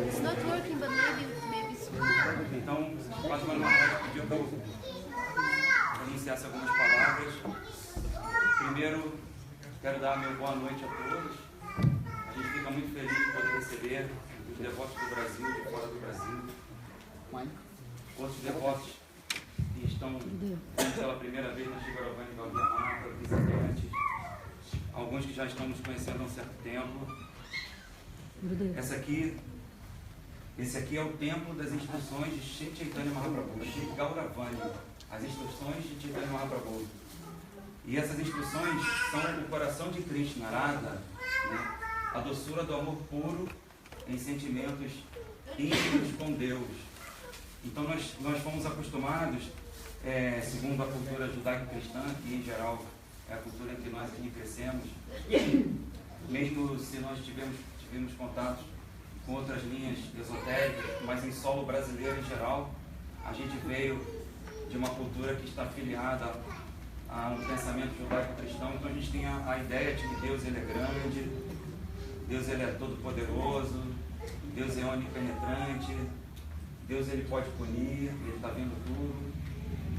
It's not working, but maybe it's working. Então, faz uma pediu para eu iniciasse algumas palavras. Primeiro, quero dar meu boa noite a todos. A gente fica muito feliz de poder receber os devotos do Brasil, de fora do Brasil. Outros devotos que estão pela primeira vez na Chigarovani Gaudia Mata, visitantes. Alguns que já estão nos conhecendo há um certo tempo. Esse aqui é o templo das instruções de Shri Chaitanya Mahaprabhu, Shri Gauravani, as instruções de Chaitanya Mahaprabhu. E essas instruções são o coração de Krishna, Radha, né? A doçura do amor puro em sentimentos íntimos com Deus. Então nós fomos acostumados, segundo a cultura judaico-cristã, que em geral é a cultura em que nós aqui crescemos, mesmo se nós tivemos contatos com outras linhas esotéricas, mas em solo brasileiro em geral, a gente veio de uma cultura que está afiliada a um pensamento judaico-cristão. Então a gente tem a ideia de que Deus ele é grande, Deus ele é todo-poderoso, Deus é onipenetrante, Deus ele pode punir, ele está vendo tudo.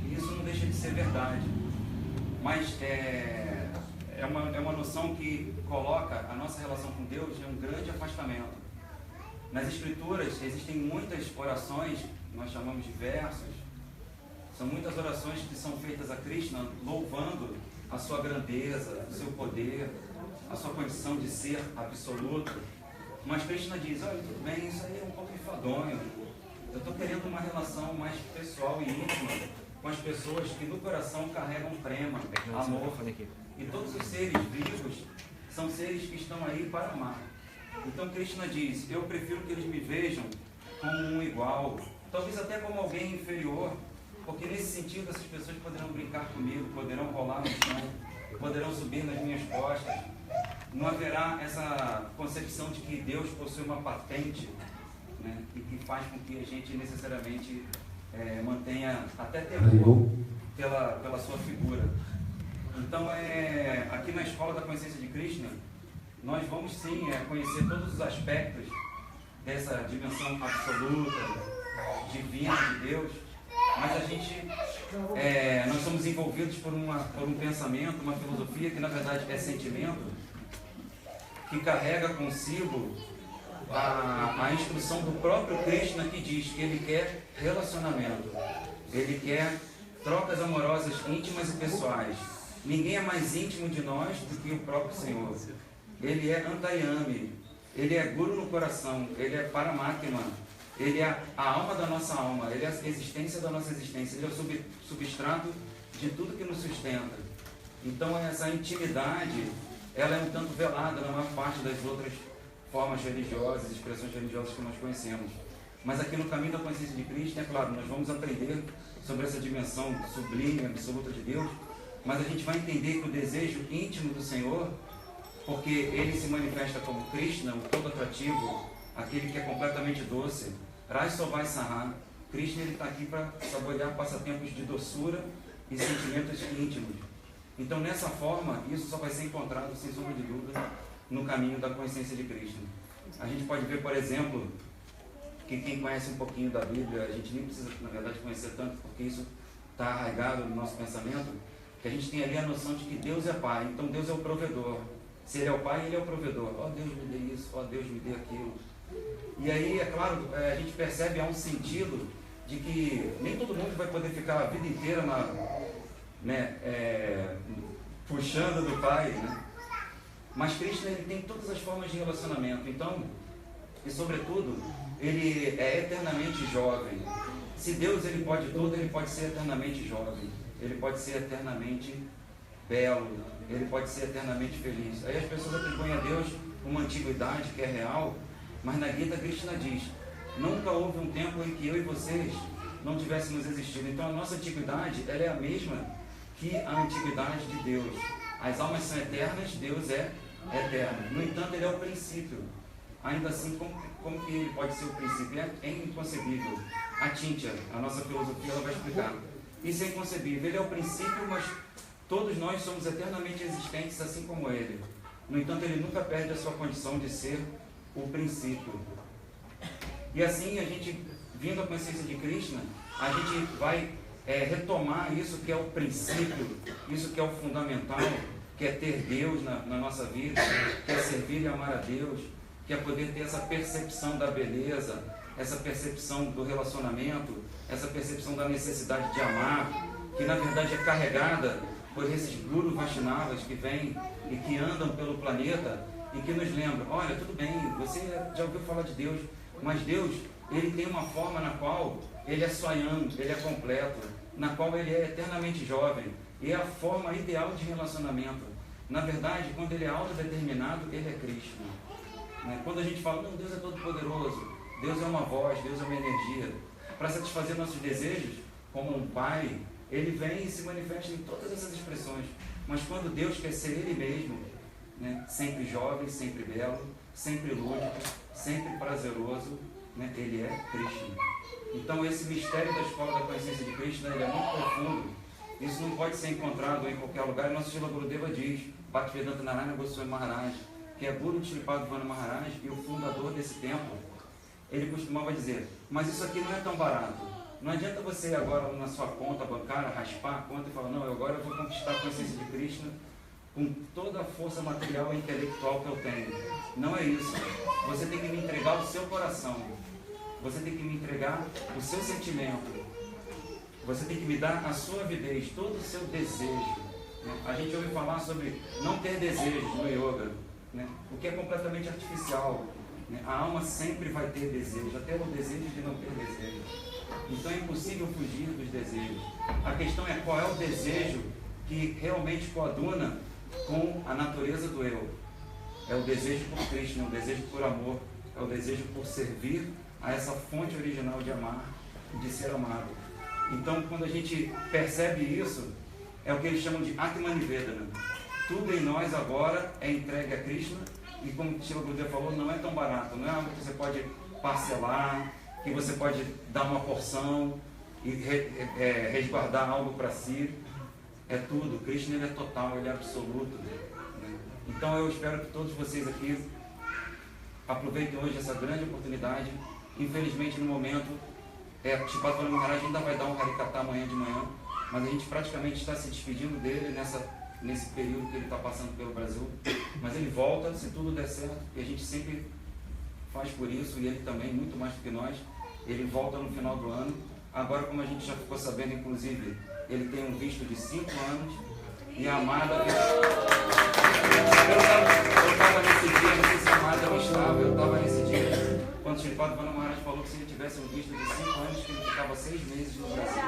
E isso não deixa de ser verdade. Mas é uma noção que coloca a nossa relação com Deus em um grande afastamento. Nas Escrituras existem muitas orações, nós chamamos de versos. São muitas orações que são feitas a Krishna louvando a sua grandeza, o seu poder, a sua condição de ser absoluto. Mas Krishna diz, olha, tudo bem, isso aí é um pouco enfadonho. Eu estou querendo uma relação mais pessoal e íntima com as pessoas que no coração carregam prema, amor. E todos os seres vivos são seres que estão aí para amar. Então Krishna diz, eu prefiro que eles me vejam como um igual, talvez até como alguém inferior, porque nesse sentido essas pessoas poderão brincar comigo, poderão rolar no chão, poderão subir nas minhas costas. Não haverá essa concepção de que Deus possui uma patente, né, e que faz com que a gente necessariamente mantenha até temor pela sua figura. Então, aqui na Escola da Consciência de Krishna, nós vamos sim conhecer todos os aspectos dessa dimensão absoluta, divina de Deus, mas a gente, nós somos envolvidos por um pensamento, uma filosofia que na verdade é sentimento, que carrega consigo a instrução do próprio Krishna, que diz que ele quer relacionamento, ele quer trocas amorosas íntimas e pessoais. Ninguém é mais íntimo de nós do que o próprio Senhor. Ele é Antayami, ele é Guru no coração, ele é Paramatma, ele é a alma da nossa alma, ele é a existência da nossa existência, ele é o substrato de tudo que nos sustenta. Então essa intimidade, ela é um tanto velada na maior parte das outras formas religiosas, expressões religiosas que nós conhecemos. Mas aqui no caminho da consciência de Cristo, é claro, nós vamos aprender sobre essa dimensão sublime, absoluta de Deus, mas a gente vai entender que o desejo íntimo do Senhor, porque ele se manifesta como Krishna, o todo atrativo, aquele que é completamente doce, Rajsovai Saha. Krishna está aqui para saborear passatempos de doçura e sentimentos íntimos. Então, nessa forma, isso só vai ser encontrado, sem sombra de dúvida, no caminho da consciência de Krishna. A gente pode ver, por exemplo, que quem conhece um pouquinho da Bíblia, a gente nem precisa, na verdade, conhecer tanto, porque isso está arraigado no nosso pensamento, que a gente tem ali a noção de que Deus é Pai, então Deus é o provedor. Se Ele é o Pai, Ele é o provedor. Ó Deus me dê isso, ó Deus me dê aquilo. E aí, é claro, a gente percebe, há um sentido de que nem todo mundo vai poder ficar a vida inteira puxando do Pai, né? Mas Krishna, ele tem todas as formas de relacionamento. Então, e sobretudo, ele é eternamente jovem. Se Deus ele pode tudo, ele pode ser eternamente jovem. Ele pode ser eternamente belo. Ele pode ser eternamente feliz. Aí as pessoas atribuem a Deus uma antiguidade que é real, mas na Gita Krishna diz, nunca houve um tempo em que eu e vocês não tivéssemos existido. Então a nossa antiguidade, ela é a mesma que a antiguidade de Deus. As almas são eternas, Deus é eterno. No entanto, Ele é o princípio. Ainda assim, como que Ele pode ser o princípio? É inconcebível. A Tíntia, a nossa filosofia, ela vai explicar. Isso é inconcebível. Ele é o princípio, mas todos nós somos eternamente existentes, assim como Ele. No entanto, Ele nunca perde a sua condição de ser o princípio. E assim, a gente, vindo à consciência de Krishna, a gente vai retomar isso que é o princípio, isso que é o fundamental, que é ter Deus na nossa vida, que é servir e amar a Deus, que é poder ter essa percepção da beleza, essa percepção do relacionamento, essa percepção da necessidade de amar, que na verdade é carregada por esses Guru Vaishnavas que vêm e que andam pelo planeta e que nos lembram, olha, tudo bem, você já ouviu falar de Deus, mas Deus, Ele tem uma forma na qual Ele é Swayam, Ele é completo, na qual Ele é eternamente jovem, e é a forma ideal de relacionamento. Na verdade, quando Ele é autodeterminado, Ele é Krishna. Quando a gente fala, não, Deus é todo poderoso, Deus é uma voz, Deus é uma energia, para satisfazer nossos desejos, como um pai, Ele vem e se manifesta em todas essas expressões. Mas quando Deus quer ser Ele mesmo, sempre jovem, sempre belo, sempre lúdico, sempre prazeroso, Ele é Krishna. Então esse mistério da escola da consciência de Krishna, ele é muito profundo. Isso não pode ser encontrado em qualquer lugar. E nosso Srila Gurudeva diz, Bhaktivedanta Narayana Goswami Maharaj, que é Guru de Srila Paduvana Maharaj e o fundador desse templo, ele costumava dizer, mas isso aqui não é tão barato. Não adianta você agora na sua conta bancária raspar a conta e falar, não, agora eu vou conquistar a consciência de Krishna com toda a força material e intelectual que eu tenho. Não é isso. Você tem que me entregar o seu coração. Você tem que me entregar o seu sentimento. Você tem que me dar a sua avidez, todo o seu desejo. A gente ouve falar sobre não ter desejos no yoga, o que é completamente artificial. A alma sempre vai ter desejos, até o desejo de não ter desejos. Então é impossível fugir dos desejos. A questão é qual é o desejo que realmente coaduna com a natureza do eu. É o desejo por Krishna, é o desejo por amor, é o desejo por servir a essa fonte original de amar e de ser amado. Então, quando a gente percebe isso, é o que eles chamam de Atmanivedana. Tudo em nós agora é entregue a Krishna, e como o Srila Gurudeva falou, não é tão barato, não é algo que você pode parcelar, que você pode dar uma porção e resguardar algo para si. É tudo. Krishna, ele é total, ele é absoluto. Então eu espero que todos vocês aqui aproveitem hoje essa grande oportunidade. Infelizmente, no momento, Sripad Maharaj ainda vai dar um Harikatha amanhã de manhã, mas a gente praticamente está se despedindo dele nesse período que ele está passando pelo Brasil. Mas ele volta, se tudo der certo, e a gente sempre faz por isso, e ele também, muito mais do que nós. Ele volta no final do ano. Agora, como a gente já ficou sabendo, inclusive, ele tem um visto de 5 anos, e a Amada... Eu estava nesse dia, não sei se a Amada não estava, eu estava nesse dia, quando o Sripad Maharaj falou que se ele tivesse um visto de 5 anos, que ele ficava 6 meses no Brasil.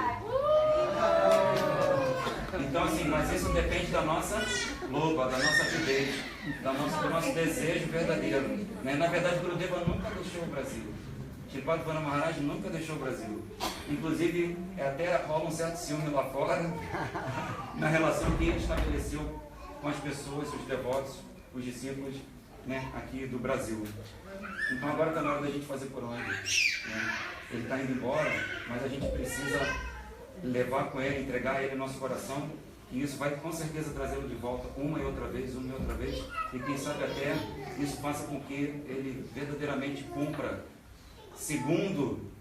Então, assim, mas isso depende da nossa loba, da nossa avidez, do nosso desejo verdadeiro. Na verdade, Gurudeva nunca deixou o Brasil. Sripad Maharaj nunca deixou o Brasil. Inclusive, até rola um certo ciúme lá fora, na relação que ele estabeleceu com as pessoas, os devotos, os discípulos, aqui do Brasil. Então agora está na hora da gente fazer por onde. Ele está indo embora, mas a gente precisa levar com ele, entregar a ele o nosso coração, e isso vai com certeza trazê-lo de volta uma e outra vez, e quem sabe até isso faça com que ele verdadeiramente cumpra segundo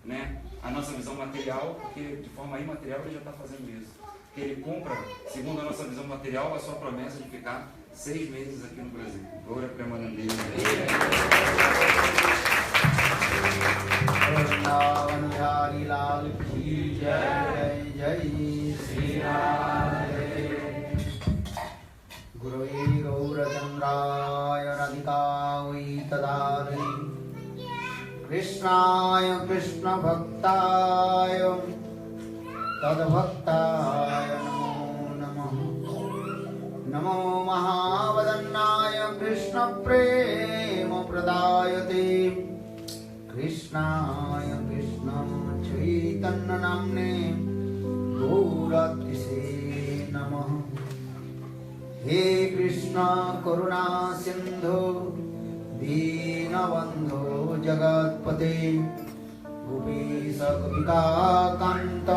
a nossa visão material, porque de forma imaterial ele já está fazendo isso. Que ele cumpra, segundo a nossa visão material, a sua promessa de ficar 6 meses aqui no Brasil. Glória a Premanandesa. Gurui Gaura Chandraya Radhikavai Tadari Krishnaya Krishna Bhaktaya Tadbhaktaya Namo Namaha Namo Mahavadannaya Krishna Prema Pradayate Krishnaya Krishna Chaitanya Namne Gauratise Namaha हे कृष्ण करुणा सिंधु दीनबंधो जगत्पते गोपीश गोपिका कांत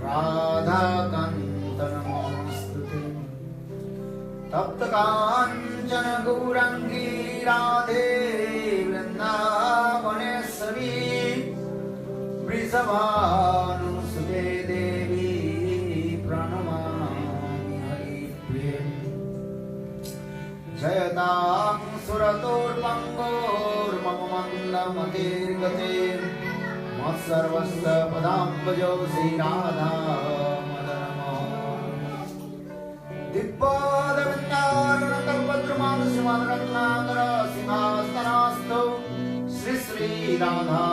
राधा कांत नमोस्तुते तप्त कांचन गौरांगी राधे वृंदावनेश्वरी वृषभानुसुते देवी प्रणमामि हरिप्रिये जयतां सुरतोर्पङ्गोर्मम मन्दमतिर्गते मत्सर्वस्य पदाम्बुजौ श्रीराधा दिव्यादवृन्दारणकल्पद्रुमादश्रीमद्रत्नाकर सिंहासनास्थौ श्री श्री राधा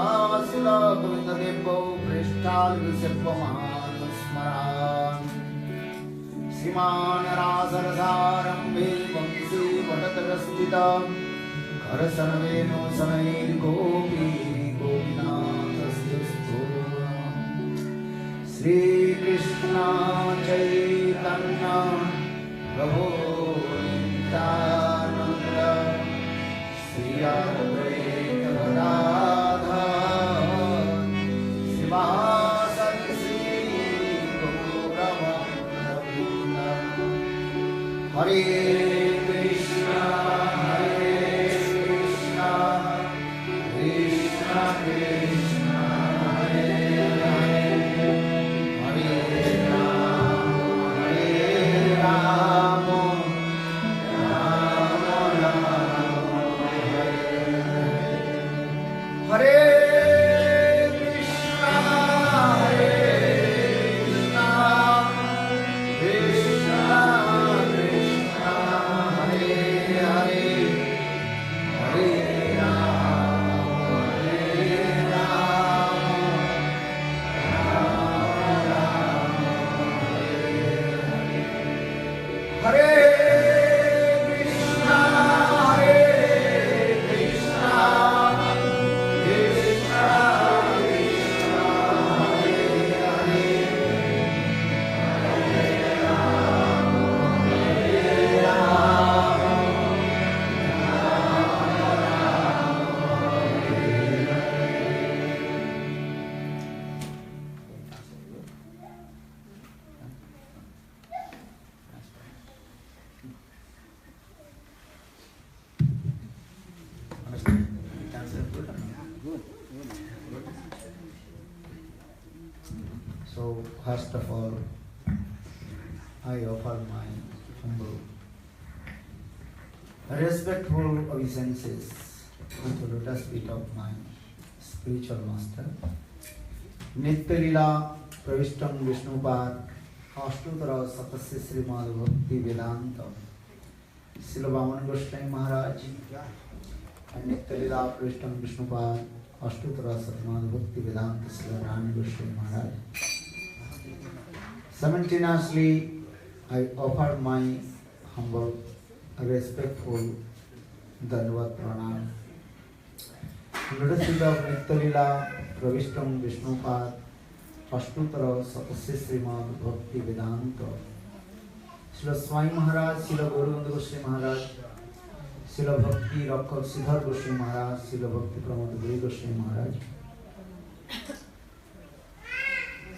शिला गोविन्ददेवौ पृष्ठाल्विषेपमानुस्मरामि श्रीमान् रासरसारम्भे वंशी वटतरस्थितं करसनवेणु शनैर्गोपी गोपीनाथस्य श्रीकृष्ण चैतन्य प्रभु नित्यानन्द श्री अद्वैत गदाधर श्रीवासदि श्री गौरवृन्द हरे कृष्ण कृष्ण कृष्ण हरे So, first of all, I offer my humble, respectful obeisances unto the lotus feet of my spiritual master, Nitya Leela Pravishtam Vishnupad, Ashtutara Satasya Srimad Bhakti Vedanta, Srila Vamana Goswami Maharaj, and Nitya Leela Pravishtam Vishnupad, Ashtutara Satmad Bhakti Vedanta, Srila Rani Goswami Maharaj. Simultaneously, I offer my humble, respectful Dandavat Pranam. Lotus feet of Nitya Leela Pravishtam Vishnupad, Ashtutara Satasya Srimad Bhakti Vedanta, Srila Swami Maharaj, Srila Gauranga Goswami Maharaj, Srila Bhakti Rakhak Siddhar Goswami Maharaj, Srila Bhakti Pramod Giri Goswami Maharaj,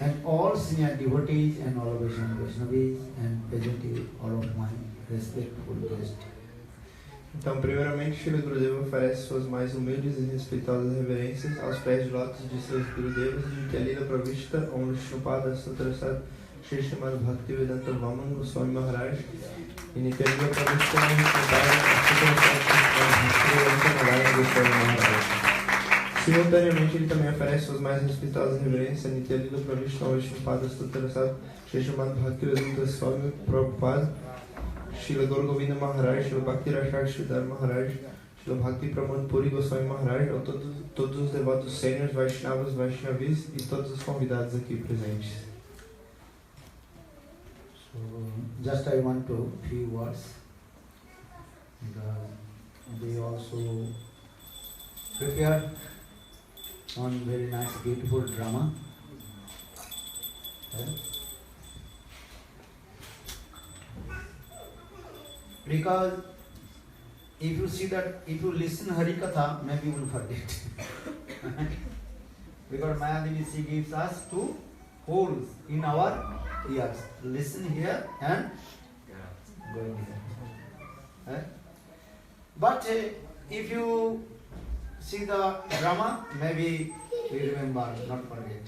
and all senior devotees and all of Vaishnavis and present all of my respectful guests. Então, primeiramente, Shri Gurudeva oferece suas mais humildes e respeitosas reverências aos pés de lótus de seus Gurudevas de Nitya Leela Pravishta Om Vishnupada Sutrasad Shri Srimad Bhakti Vedanta Vamana Goswami Maharaj e Nitya Leela Pravishta Om Vishnupada Sutrasad Shri Srimad Bhakti Goswami Maharaj. Simultaneamente, ele também oferece suas mais respeitosas reverências a Nitya Leela Pravishta Om Vishnupada Sutrasad Shri Srimad Bhakti Vedanta Swami Prabhupada, Srila Gaur Govinda Maharaj, Srila Bhakti Rashad Sridhar Maharaj, Srila Bhakti Pramod Puri Goswami Maharaj, a todos os devotos sêniores, Vaishnavas, Vaishnavis e todos os convidados aqui presentes. So, just I want to few words. They also prepared one very nice, beautiful drama. Because if you see that, if you listen Hari Katha, maybe you will forget. Because Mayadevi, she gives us two holes in our ears. Listen here and go in here. But if you see the drama, maybe we remember, not forget.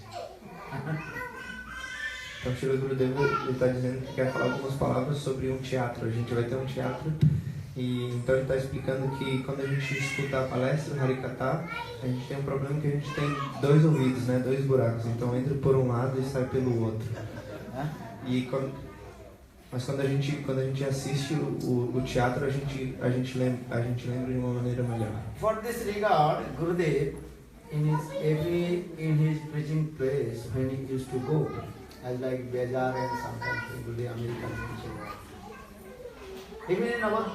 Então, Srila Gurudeva está dizendo que quer falar algumas palavras sobre um teatro. A gente vai ter um teatro e então ele está explicando que quando a gente escuta a palestra Harikatha, a gente tem um problema que a gente tem dois ouvidos, né, dois buracos. Então entra por um lado e sai pelo outro. Mas quando a gente assiste o teatro, a gente lembra de uma maneira melhor. For this regard, Gurudev, in his preaching place, when he used to go, as like Bazaar and sometimes Gurudev American teaching. Even in our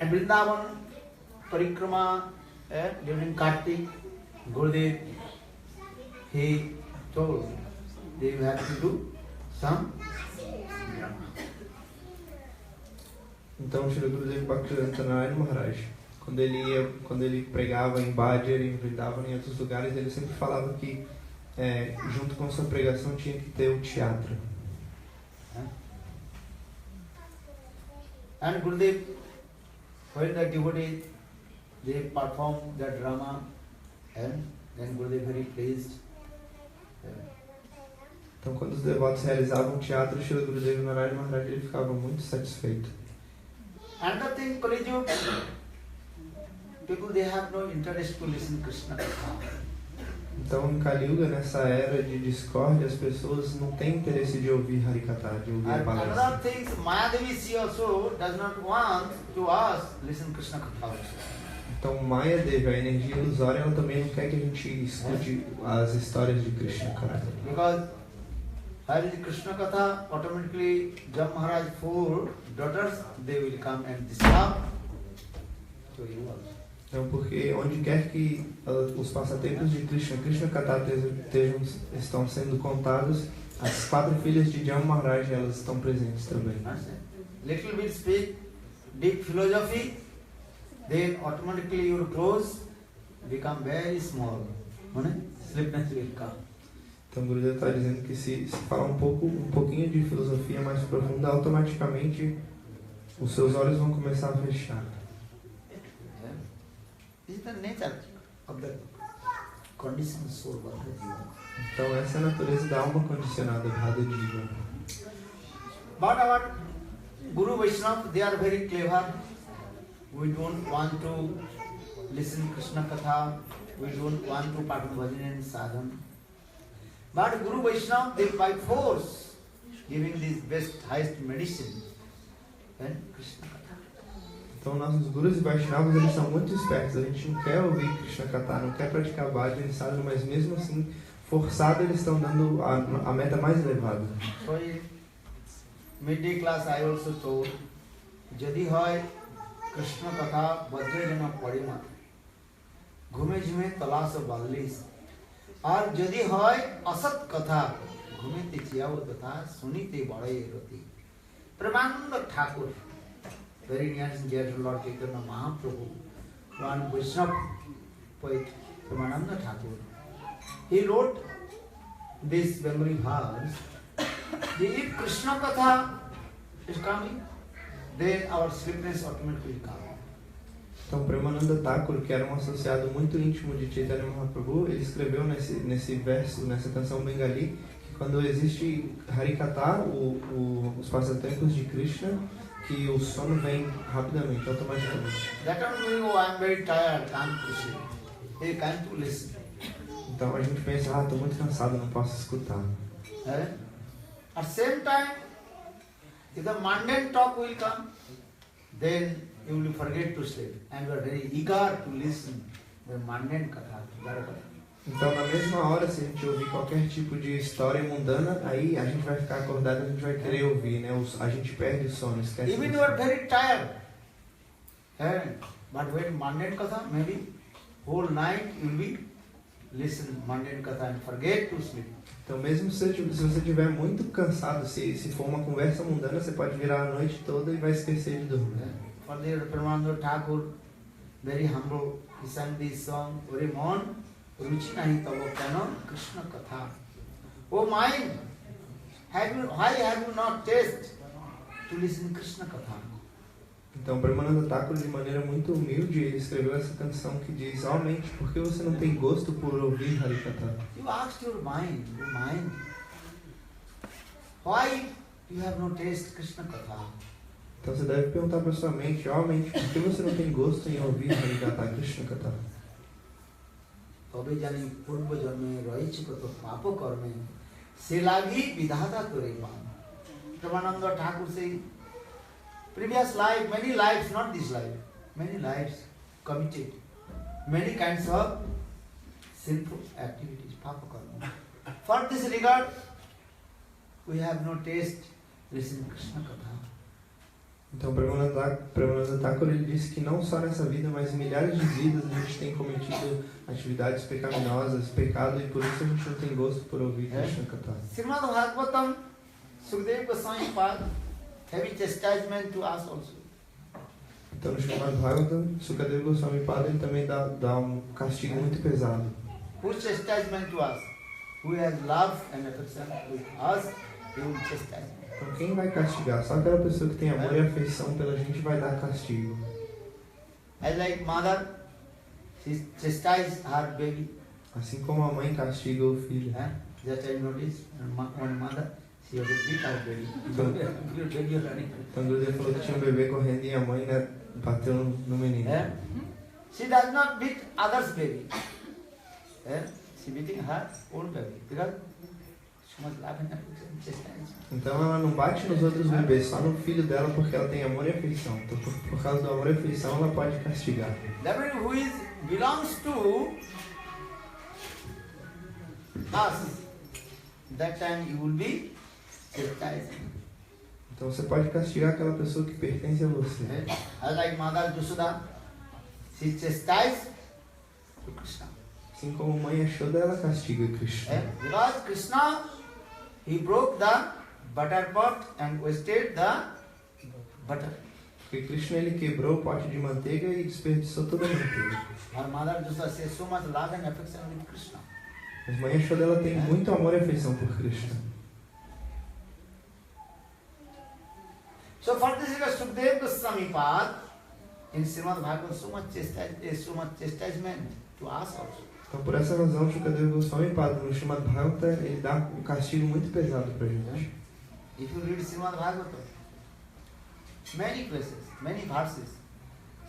Vrindavan Parikrama during Kartik, Gurudev, he told they have to do some drama. Então, Srila Gurudeva Bhaktivedanta Narayana Maharaj, quando ele pregava em Bajar, em Vrindavan, em outros lugares, ele sempre falava que junto com sua pregação tinha que ter o teatro. And Gurudev, when the devotees they perform the drama, and then Gurudev very pleased. Então, quando os devotos realizavam o teatro, Srila Gurudeva Narayana Maharaj ele ficava muito satisfeito. Another thing, Kali Yuga, people they have no interest to listen Krishna Katha. Então, em Kali Yuga, nessa era de discórdia, as pessoas não têm interesse de ouvir Harikatha, de ouvir a palestra. Another thing, Mayadevi, she also does not want to us listen Krishna Katha. Então, Mayadevi, a energia ilusória, ela também não quer que a gente escute as histórias de Krishna Katha. Because where is Krishna Katha, automatically Jam Maharaj 4 daughters, they will come and disturb to you also. Então, porque onde quer que os passatempos de Krishna Katha estão sendo contados, as 4 filhas de Jam Maharaj, elas estão presentes também. Little bit speak, deep philosophy, then automatically your clothes become very small. Sleepiness will come. Então, o Gurudev está dizendo que se falar um pouquinho de filosofia mais profunda, automaticamente os seus olhos vão começar a fechar. This is the nature of the conditioned soul of the jiva. Então, essa é a natureza da alma condicionada, Radha Jiva. But our Guru Vaishnava, they are very clever. We don't want to listen Krishna Katha. We don't want to perform bhajan and sadhana. But Guru Vaishnava, they by force giving this best, highest medicine and Krishna Katha. Então, nossos Gurus e Vaishnavas, eles são muito espertos. A gente não quer ouvir Krishna Katha, não quer praticar bhajan, sadhana, mas mesmo assim, forçado, eles estão dando a meta mais elevada. So in midday class I also told, Jadi hoy Krishna Katha Vajrajana Parima Ghume Jime Talaso Ballis और यदि होय असत कथा घूमे ते चियाव कथा सुनी ते बड़े रति Premananda Thakur, very near and dear to Lord Chaitanya Mahaprabhu, one Vaishnava poet, Premananda Thakur, he wrote this Bengali verse. If Krishna Katha is coming, then our sleepiness automatically will come. Então, Premananda Thakur, que era um associado muito íntimo de Chaitanya Mahaprabhu, ele escreveu nesse verso, nessa canção bengali, que quando existe Harikatha, os passatempos de Krishna, que o sono vem rapidamente, automaticamente. That time I am very tired, can't proceed. They can't listen. Então a gente pensa, estou muito cansado, não posso escutar. At same time, if the mundane talk will come, then you will forget to sleep, and you are very eager to listen the mundane katha. Então, na mesma hora, se a gente ouvir qualquer tipo de história mundana, aí a gente vai ficar acordado, a gente vai querer ouvir, né? A gente perde o sono, esquece. Even you are very tired, but when mundane katha, maybe whole night you will be listen mundane katha and forget to sleep. Então mesmo se você estiver muito cansado, se for uma conversa mundana, você pode virar a noite toda e vai esquecer de dormir. For the Paramananda Thakur, very humble, he sang this song, Ore mon, ruchi nahi tavo kano Krishna katha. Oh mind, why have you not tasted to listen Krishna katha? Então Paramananda Thakur, de maneira muito humilde, ele escreveu essa canção que diz: ó mente, por que você não tem gosto por ouvir Harikatha? You asked your mind, why you have no taste Krishna katha? Então você deve perguntar para sua mente: ó mente, por que você não tem gosto em ouvir Harikatha, Krishna Katha? তবে জানি পূর্ব জন্মে রয়েছে কত পাপ কর্মে সে লাগি বিধাতা তোরে পান. Ramananda Thakur say, previous life, many lives, not this life, many lives committed many kinds of sinful activities, papa karma. For this regard, we have no taste listen Krishna katha. Então Paramananda Thakur, ele disse que não só nessa vida, mas em milhares de vidas a gente tem cometido atividades pecaminosas, pecado, e por isso a gente não tem gosto por ouvir Krishna Katha. Srimad Bhagavatam, Sukadeva Goswami Pad, heavy chastisement to us also. Então no Srimad Bhagavatam, Sukadeva Goswami Pada, ele também dá um castigo muito pesado. Whose chastisement to us? Who has love and affection with us, he will chastise. Então quem vai castigar? Só aquela pessoa que tem amor e afeição pela gente vai dar castigo. As like mother, she chastises her baby. Assim como a mãe castiga o filho. That I noticed, one mother, she also beat her baby. Então Gurudev falou que tinha um bebê correndo e a mãe, né, bateu no menino. She does not beat others' baby. She beating her own baby because she must love and affection, chastise. Então ela não bate nos outros bebês, só no filho dela, porque ela tem amor e afeição. Então por causa do amor e afeição ela pode castigar. That means who belongs to us, that time you will be chastised. Então você pode castigar aquela pessoa que pertence a você. As like Mother Yashoda, she chastised to Krishna. Assim como a mãe Yashoda, ela castiga Krishna. Because Krishna, he broke the butter pot and wasted the butter. Porque Krishna, ele quebrou o pote de manteiga e desperdiçou toda a manteiga. Her mother Yashoda says so much love and affection with Krishna. Mas a mãe Yashoda, ela tem muito amor e afeição por Krishna. So for this is Sukadeva Goswami Pad in Srimad Bhagavatam, so much chastisement to us also. Então por essa razão, Sukadeva Goswami Pada no Srimad Bhagavatam, ele dá um castigo muito pesado pra gente. If you read Srimad Bhagavatam, many places, many verses,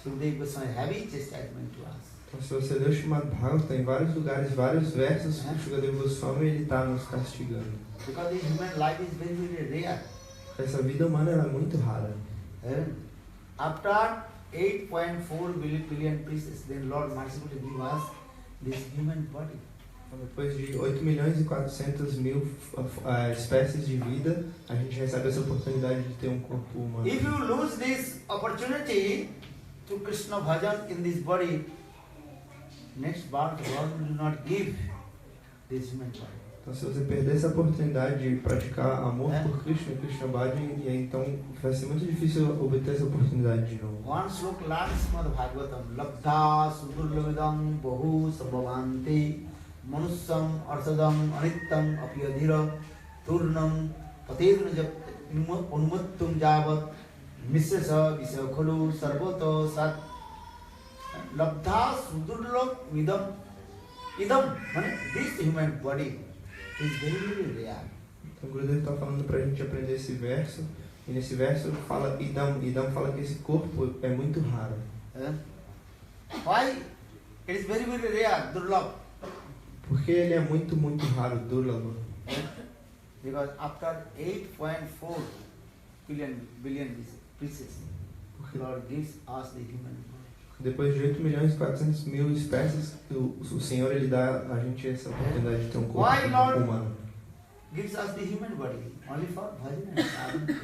Sukadeva Goswami heavy chastisement to us. Então se você ler o Srimad Bhagavatam, em vários lugares, vários versos, o Sukadeva Goswami, ele está nos castigando. Because the human life is very, very rare. Essa vida humana, ela é muito rara. After 8.4 billion pieces, then Lord mercifully give us this human body. Então, depois de 8.400.000 espécies de vida, a gente recebe essa oportunidade de ter um corpo humano. If you lose this opportunity to Krishna bhajan in this body, next birth God will not give this human body. Então, se você perder essa oportunidade de praticar amor por Krishna, Krishna Bhajan, e aí, então vai ser muito difícil obter essa oportunidade de novo. One slok learns Srimad Bhagavatam, labdha sudurlavidam bahu sabhavanti manusyam arsadam anittam apyadhira turnam patedna unmuttum javat misrasa visakhalu sarvata sat labdha sudurlavidam idam, this human body is very, very rare. Então o Gurudev está falando para a gente aprender esse verso, e nesse verso fala idam fala que esse corpo é muito raro. Why? It is very, very rare, durlabh. Porque ele é muito, muito raro, durlabha. Because after 8.4 billion pieces, Lord gives us the human body. Depois de 8.400.000 espécies, o Senhor, ele dá a gente essa oportunidade de ter um corpo humano. Gives us the human body only for bhajan and sadhana.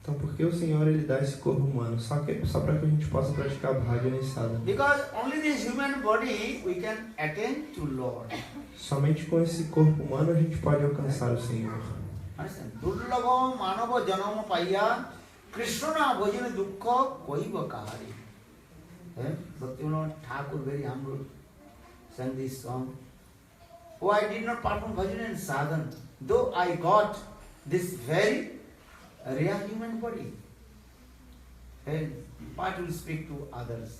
Então, por que o Senhor ele dá esse corpo humano? Só para que a gente possa praticar bhajana e sadhana. Because only this human body we can attain to Lord. Somente com esse corpo humano a gente pode alcançar o Senhor. Understand? Durlabha manava janama paya Krishna bhajana dukkha koiva kahari. But you know, Thakur very humble sang this song. Oh, I did not perform bhajan and sadhana, though I got this very rare human body. And what will speak to others?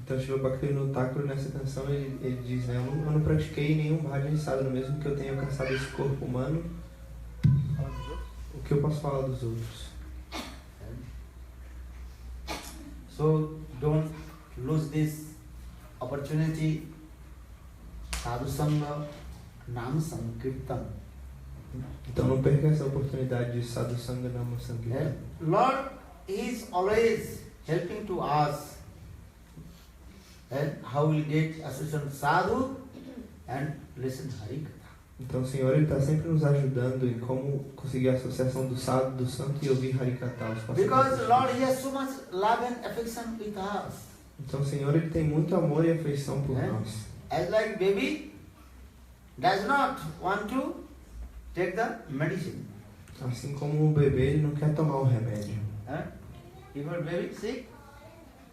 Então, Srila Bhaktivinoda Thakur nessa canção ele diz, né, eu não pratiquei nenhum bhajan sadhana, mesmo que eu tenha alcançado esse corpo humano, o que eu posso falar dos outros? So don't lose this opportunity. Sadhu Sangha, Nam Sankirtan. Então não perca essa oportunidade de Sadhu Sangha Nama Sankirtan. Lord is always helping to us. And how we get association sadhu and listen Harikatha. Então o Senhor está sempre nos ajudando em como conseguir a associação do sadhu, do santo e ouvir Harikatha. Because Lord he has so much love and affection with us. Então o Senhor ele tem muito amor e afeição por nós. As like baby does not want to take the medicine. Assim como o bebê ele não quer tomar o remédio. If your baby sick,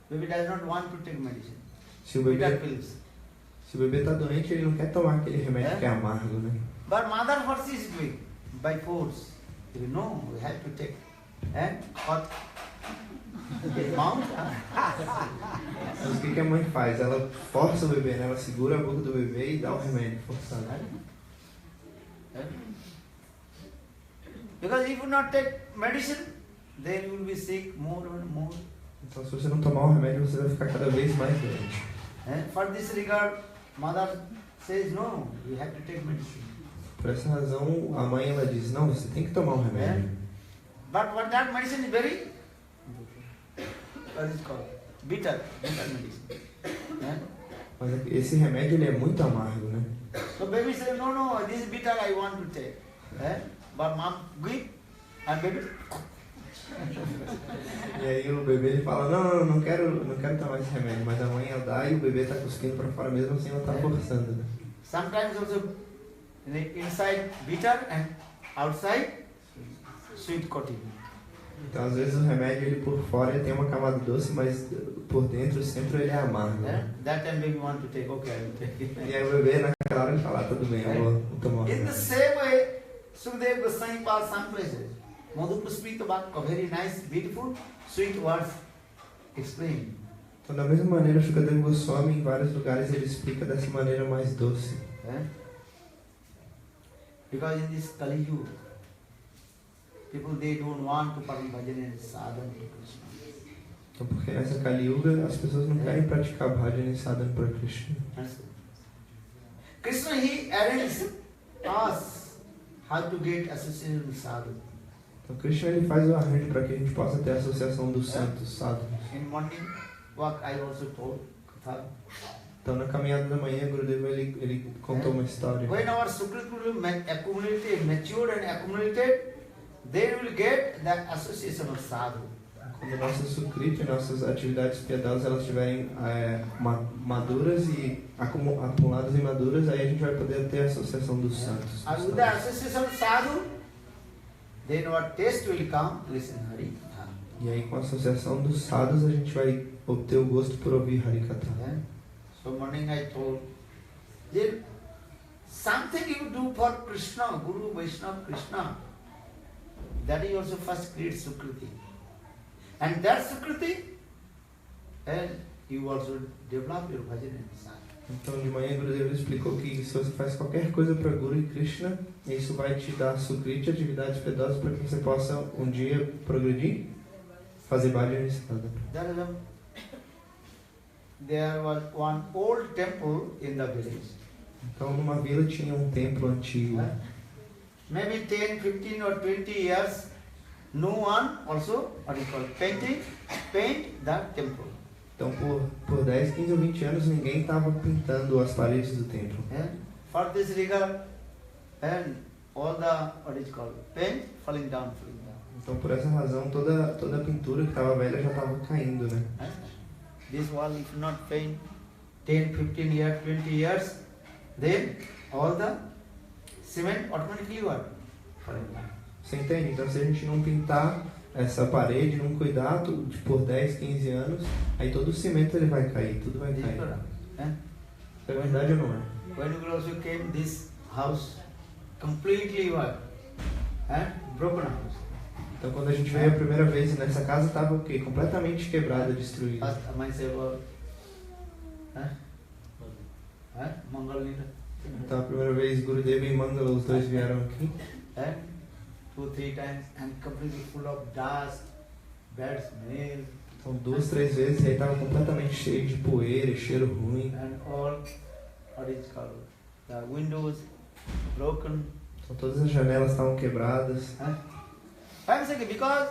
baby does not want to take medicine. Se o bebê está doente, ele não quer tomar aquele remédio que é amargo, né? But mother what she is doing? By force. You know, we have to take. And what? Mount. Mas o que a mãe faz? Ela força o bebê, né? Ela segura a boca do bebê e dá o remédio forçado. Because if you not take medicine, then you will be sick more and more. Então, se você não tomar o remédio, você vai ficar cada vez mais doente. For this regard, mother says no, you have to take medicine. Por essa razão, a mãe ela diz, não, você tem que tomar o remédio. But what that medicine is very, what is it called? Bitter medicine. Mas esse remédio ele é muito amargo, né? So baby says, no, this bitter I want to take. But mom give, and baby. E aí o bebê ele fala, não quero tomar esse remédio, mas a mãe ela dá e o bebê está cuspindo para fora mesmo assim, ela está forçando, né? Sometimes also inside bitter and outside sweet coating. Então às vezes o remédio ele por fora ele tem uma camada doce, mas por dentro sempre ele é amargo. Né? That time baby want to take, okay, I will take it. E aí o bebê naquela hora ele fala, tudo bem, eu vou tomar o remédio. In the same way, Sukadeva Goswami passed some places. Madhu speak about a very nice, beautiful, sweet words explained. Então da mesma maneira, Shukadeva Goswami em vários lugares ele explica dessa maneira mais doce. Because in this Kali Yuga, people they don't want to perform bhajan and sadhana to Krishna. Então porque nessa Kali Yuga as pessoas não querem praticar bhajan e sadhana para Krishna. Krishna he arranges us how to get association with sadhu. Então Krishna ele faz o arranjo para que a gente possa ter a associação dos santos sadhus. In morning walk I also told Katha. Então na caminhada da manhã Gurudeva ele contou uma história. When our Sukrit will accumulated, matured and accumulated, they will get the association of sadhu. Quando nossa Sukriti, nossas atividades piedosas elas estiverem maduras e acumuladas e maduras, aí a gente vai poder ter a associação dos santos. And with the association of sadhu, then our taste will come to listen Hari Katha. E aí com a associação dos sadhus a gente vai obter o gosto por ouvir Harikatha. So morning I told, then something you do for Krishna, Guru, Vaishnava, Krishna, that is also first create Sukriti. And that Sukriti, and you also develop your bhajan and sadhana. Então de manhã Gurudeva explicou que se você faz qualquer coisa para Guru e Krishna, isso vai te dar Sukriti, atividades piedosas para que você possa um dia progredir, fazer bhajan e sadhana. There was one old temple in the village. Então numa vila tinha um templo antigo. Maybe 10, 15 or 20 years, no one also, what is called, paint the temple. Então por 10, 15 ou 20 anos ninguém estava pintando as paredes do templo. For this regard, and all the, what is called, paint falling down. Então, por essa razão, toda a pintura que estava velha já estava caindo, né? This wall, if not paint 10, 15 years, 20 years, then all the cement automatically work. Você entende? Então, se a gente não pintar essa parede, não cuidar por 10, 15 anos, aí todo o cimento ele vai cair, tudo vai cair. É verdade ou não é? When you also came, this house completely work and broken house. Então, quando a gente veio a primeira vez nessa casa, estava o quê? Completamente quebrada, destruída. First, myself, Mangalila. Então, a primeira vez, Gurudeva e Mangala, os dois vieram aqui. 2, 3 times and completely full of dust, bad smell. Então, 2, 3 vezes, e aí estava completamente cheio de poeira, cheiro ruim. And all, what is called, the windows broken. Então, todas as janelas estavam quebradas. I'm saying because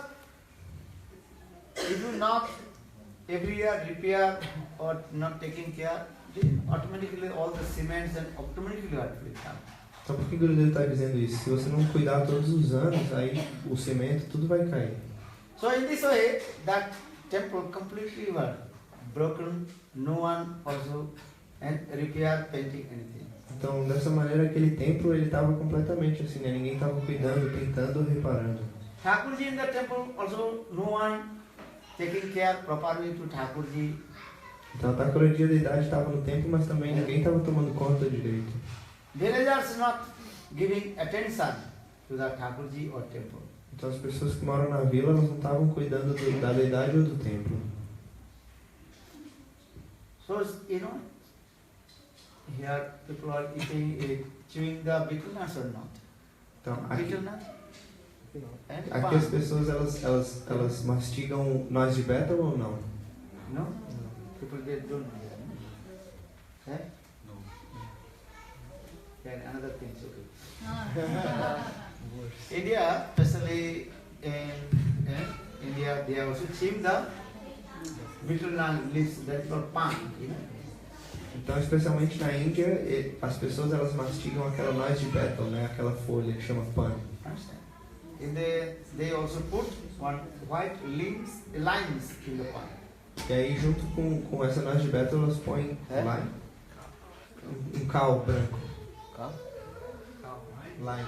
if you not every year repair or not taking care, then automatically all the cements and automatically will come. Então, por que Gurudeva está dizendo isso? Se você não cuidar todos os anos, aí o cimento, tudo vai cair. So in this way, that temple completely was broken, no one also and repair, painting anything. Então, dessa maneira, aquele templo ele estava completamente assim, né? Ninguém estava cuidando, pintando ou reparando. Thakurji in the temple also no one taking care properly to Thakurji. Então, a Thakurji da idade estava no templo, mas também ninguém estava tomando conta direito. Villagers not giving attention to the Thakurji or temple. Então, as pessoas que moram na vila elas não estavam cuidando da deidade ou do templo. So, you know, here people are eating, chewing the betel nuts or not? Então, Betel nuts? aqui as pessoas elas mastigam noz de bétalo ou não? No? People they don't know that. Eh? No. And another thing, okay. India, especially in India, they also chew the betel nut leaves that for pan, you know. Então, especialmente na Índia, as pessoas elas mastigam aquela noz de bétalo, né? Aquela folha que chama pan. And they also put one white limes in the pan. E aí, junto com essa noz de bétalo, elas põem lime. Um cal branco. Cal? Lime.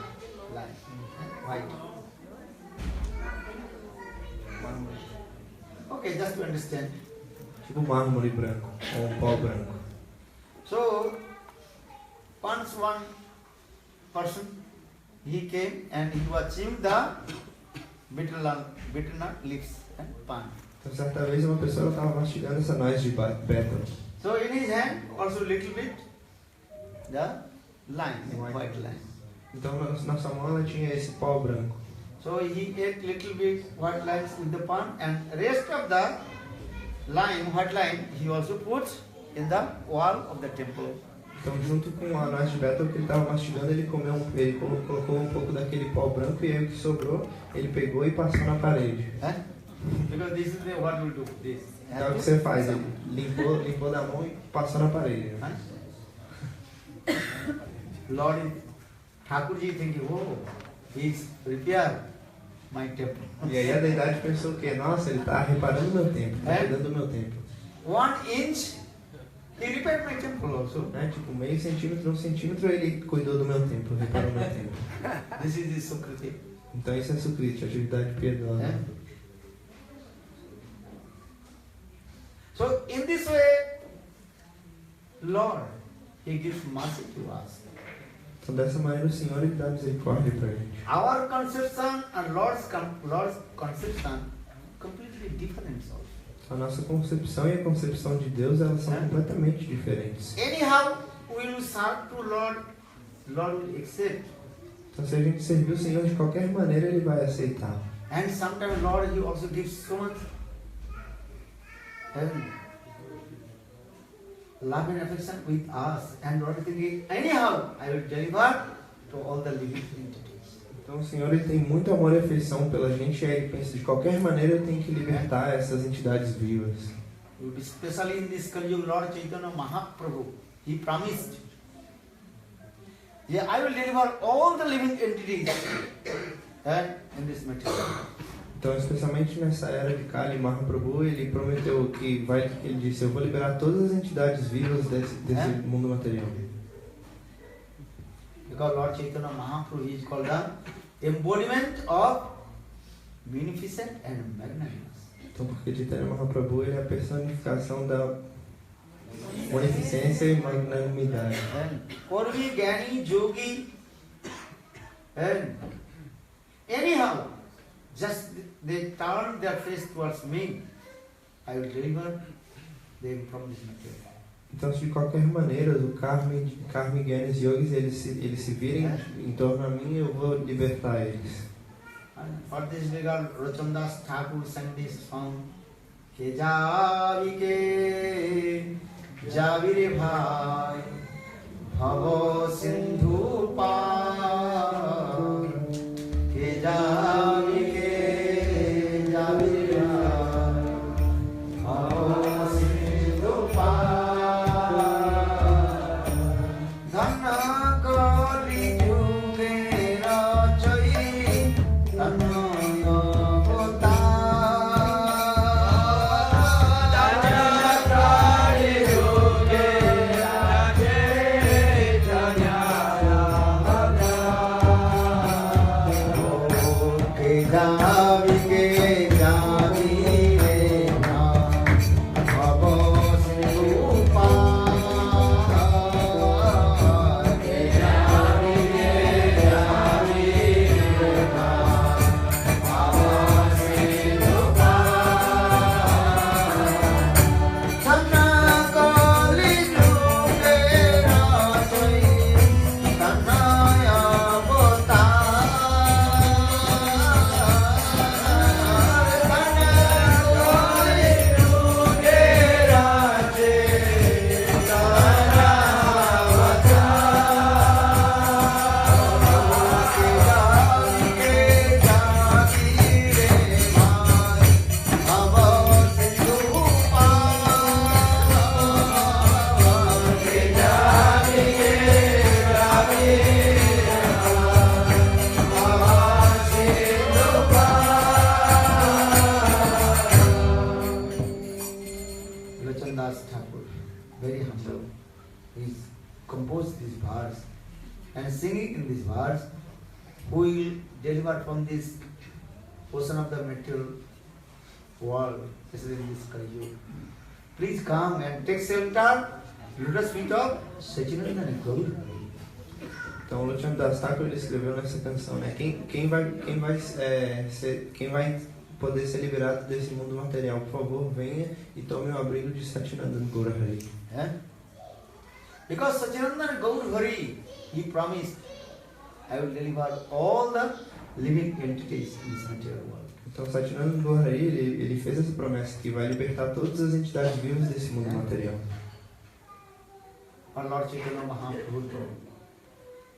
White. Okay, just to understand. Tipo mármore branco, ou um pó branco. So, once one person, he came and he was chewing the betel nut leaves and pan. Então, certa vez, uma pessoa estava mastigando essa noz de bétalo. So, in his hand, also little bit, the lime, white lime. Então, na sua mão, ela tinha esse pó branco. So, he ate little bit white limes with the pan and rest of the lime, white lime, he also put in the wall of the temple. Então, junto com a noz de bétalo que ele estava mastigando, ele colocou um pouco daquele pó branco e aí o que sobrou, ele pegou e passou na parede. Because this is what we do. This. Então, o que você faz? Ele limpou da mão e passou na parede. Lord Thakurji thinking, oh, he's repair my temple. E aí a deidade pensou o quê? Nossa, ele está reparando o meu templo, está cuidando do meu templo. 1 inch, he repaired my temple also. Tipo, meio centímetro, 1 centímetro, ele cuidou do meu templo, reparou o meu templo. This is the Sukriti. Então isso é Sukriti, atividade piedosa. So in this way, Lord, He gives mercy to us. Então dessa maneira o Senhor ele dá misericórdia para a gente. Our conception and Lord's conception completely different also. A nossa concepção e a concepção de Deus elas são completamente diferentes. Anyhow, we will serve to Lord, Lord will accept. Então se a gente servir o Senhor de qualquer maneira ele vai aceitar. And sometimes Lord He also gives so much love and affection with us. And Lord is thinking, anyhow, I will deliver to all the living entities. Então o Senhor ele tem muito amor e afeição pela gente e aí ele pensa de qualquer maneira eu tenho que libertar essas entidades vivas. Especially in this Kali Yuga, Lord Chaitanya Mahaprabhu, He promised, yeah, I will deliver all the living entities in this material. Então, especialmente nessa era de Kali, Mahaprabhu, ele prometeu que ele disse, eu vou liberar todas as entidades vivas desse mundo material. Because Lord Chaitanya Mahaprabhu is called the embodiment of beneficent and magnanimous. Então, porque Chaitanya Mahaprabhu ele é a personificação da beneficência e magnanimidade. Purvi, Gyani, Yogi, and anyhow, just they turn their face towards me, I will deliver them from this material. Então, se de qualquer maneira, o Karma e Gyanis Yogis, eles se virem em torno a mim, eu vou libertar eles. And for this regard, Rachandas Thakur sang this song, Ke javi ke javire bhai, bhavo sindhu par, ke javi ke javire bhai, bhavo sindhu par. From this portion of the material world, this is in this Kali Yuga. Please come and take shelter, lotus feet of Sachinandana Gaur. Então, o Rachandas Thakur ele escreveu nessa canção, né? Quem vai poder ser liberado desse mundo material, por favor, venha e tome o abrigo de Sachinandana Gaur Hari. Because Sachinandana Gaur Hari, he promised, I will deliver all the living entities in this material world. Então, Sachinandana Gaur Hari, ele fez essa promessa que vai libertar todas as entidades vivas desse mundo material. Our Lord Chaitanya Mahaprabhu told,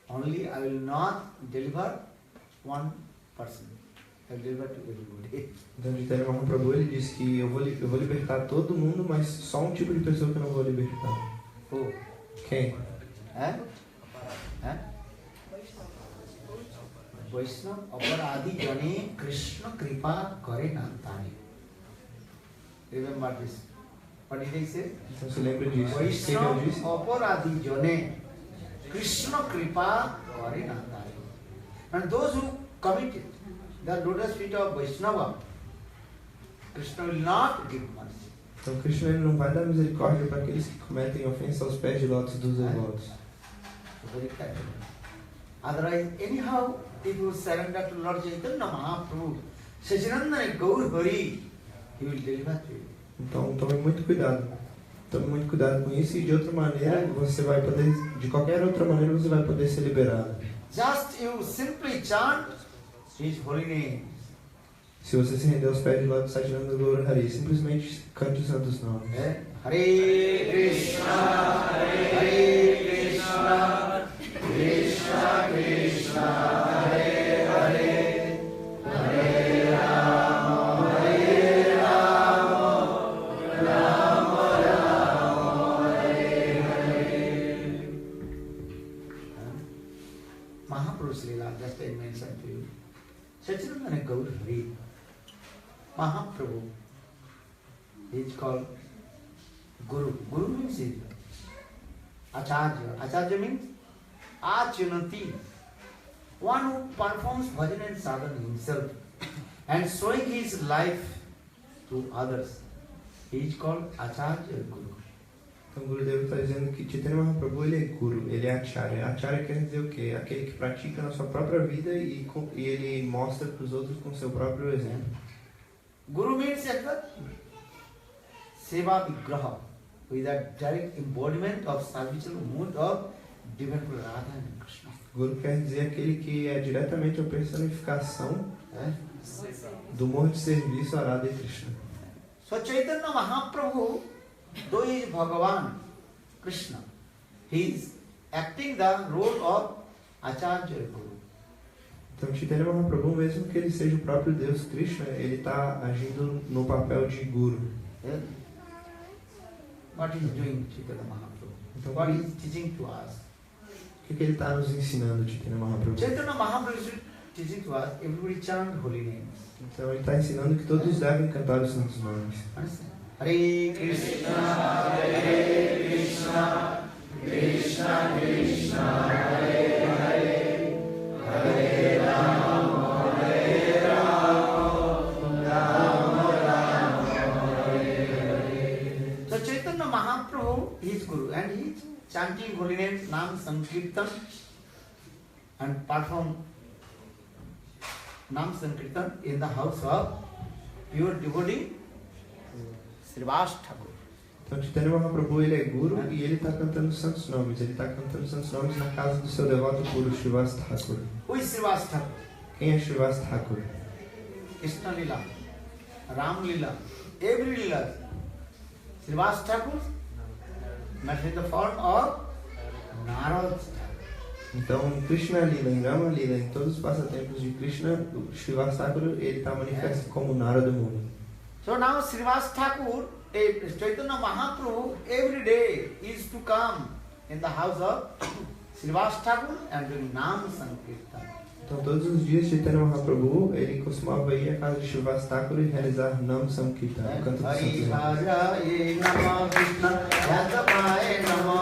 only I will not deliver one person. I will deliver to everybody. Então, Chaitanya Mahaprabhu ele disse que eu vou libertar todo mundo, mas só um tipo de pessoa que eu não vou libertar. Who? Quem? Vaishnava aparadi jane Krishna kripa kare nantani. Remember this. What did I say? Então se lembra disso. Vaishnava aparadi jane Krishna kripa kare nantani. And those who committed the lotus feet of Vaishnava, Krishna will not give mercy. Então Krishna ele não vai dar misericórdia para aqueles que cometem ofensa aos pés de lótus dos devotos. Otherwise, anyhow, if you surrender to Lord Chaitanya Mahaprabhu, Sachinandana Gaur Hari, he will deliver to you. Então tome muito cuidado. Tome muito cuidado com isso e de outra maneira você vai poder, de qualquer outra maneira você vai poder ser liberado. Just you simply chant His holy name. Se você se render aos pés de lótus Sachinandana Gaur Hari, simplesmente cante os santos nomes. Hare Krishna, Hare Krishna, Krishna Krishna, Hare Hare, Hare Rama, Hare Rama, Rama Rama, Hare Hare. Mahaprabhu's Leela, just I mentioned to you. Sachinandana Gaur Hari, Mahaprabhu. He is called Guru. Guru means Acharya. Acharya means Achanati. One who performs bhajan and sadhana himself and showing his life to others. He is called Acharya Guru. Então, o Gurudev está dizendo que Chaitanya Mahaprabhu ele é Guru, ele é Acharya. Acharya quer dizer o quê? Aquele que pratica na sua própria vida e ele mostra para os outros com seu próprio exemplo. Guru means Seva Vigraha, with a direct embodiment of servicial mood of divine Radha and Krishna. Guru quer dizer aquele que é diretamente a personificação do modo de serviço a Radha e Krishna. So Chaitanya Mahaprabhu, though he is Bhagavan, Krishna, he is acting the role of Acharya Guru. Então Chaitanya Mahaprabhu, mesmo que ele seja o próprio Deus Krishna, ele está agindo no papel de Guru. Yeah. What is doing Chaitanya Mahaprabhu? Então, What is teaching to us? O que ele está nos ensinando, Chaitanya Mahaprabhu? Chaitanya Mahaprabhu is teaching to us, everybody chant holy names. Então ele está ensinando que todos devem cantar os santos nomes. Understand? Hare Krishna, Hare Krishna, Krishna Krishna, Hare Hare, Hare Rama, Hare Rama, Rama Rama, Hare Hare. So Chaitanya Mahaprabhu, he is Guru and he is chanting holy names, Nam Sankirtan and perform Nam Sankirtan in the house of pure devotee Srivas Thakur. Então Chaitanya Mahaprabhu ele é Guru e ele está cantando os santos nomes. Ele está cantando os santos nomes na casa do seu devoto puro, Srivas Thakur. Who is Srivas Thakur? Quem é Srivas Thakur? Krishna Lila, Ram Lila, every Lila. Srivas Thakur met in the form of Narad Thakur. Então, em Krishna Lila, em Rama Lila, em todos os passatempos de Krishna, o Srivas Thakur ele está manifesto como Narada Muni. So now Srivas Thakur, Chaitanya Mahaprabhu, every day is to come in the house of Srivas Thakur and doing Nam Sankirtan. Então, todos os dias, Chaitanya Mahaprabhu, ele costumava ir à casa de Srivas Thakur e realizar Nam Sankirtan, o canto dos santos nomes. Hare Nama Krishna Yadavaye Nama.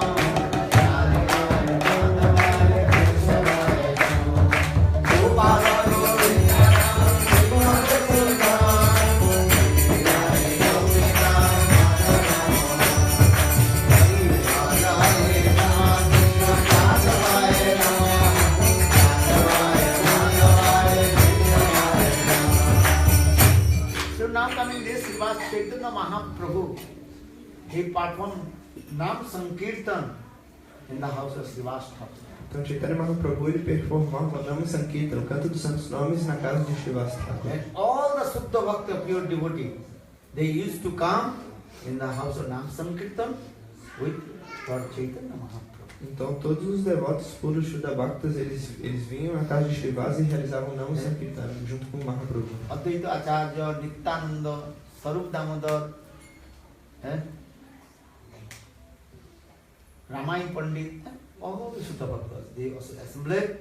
Chaitanya Mahaprabhu, he performed Nam Sankirtan in the house of Srivas Thakur. Então Chaitanya Mahaprabhu ele performava Nam Sankirtan, o canto dos santos nomes, na casa de Srivas Thakur. And all the Suddha Bhakta pure devotee, they used to come in the house of Nam Sankirtan with Lord Chaitanya Mahaprabhu. Então todos os devotos puros Shuddha Bhaktas eles vinham à casa de Srivas e realizavam Nam Sankirtan junto com o Mahaprabhu. Advaita Acharya, Nityananda, Sarup Damodar, Ramai Pandit, all the Sutta Bhaktas, they also assembled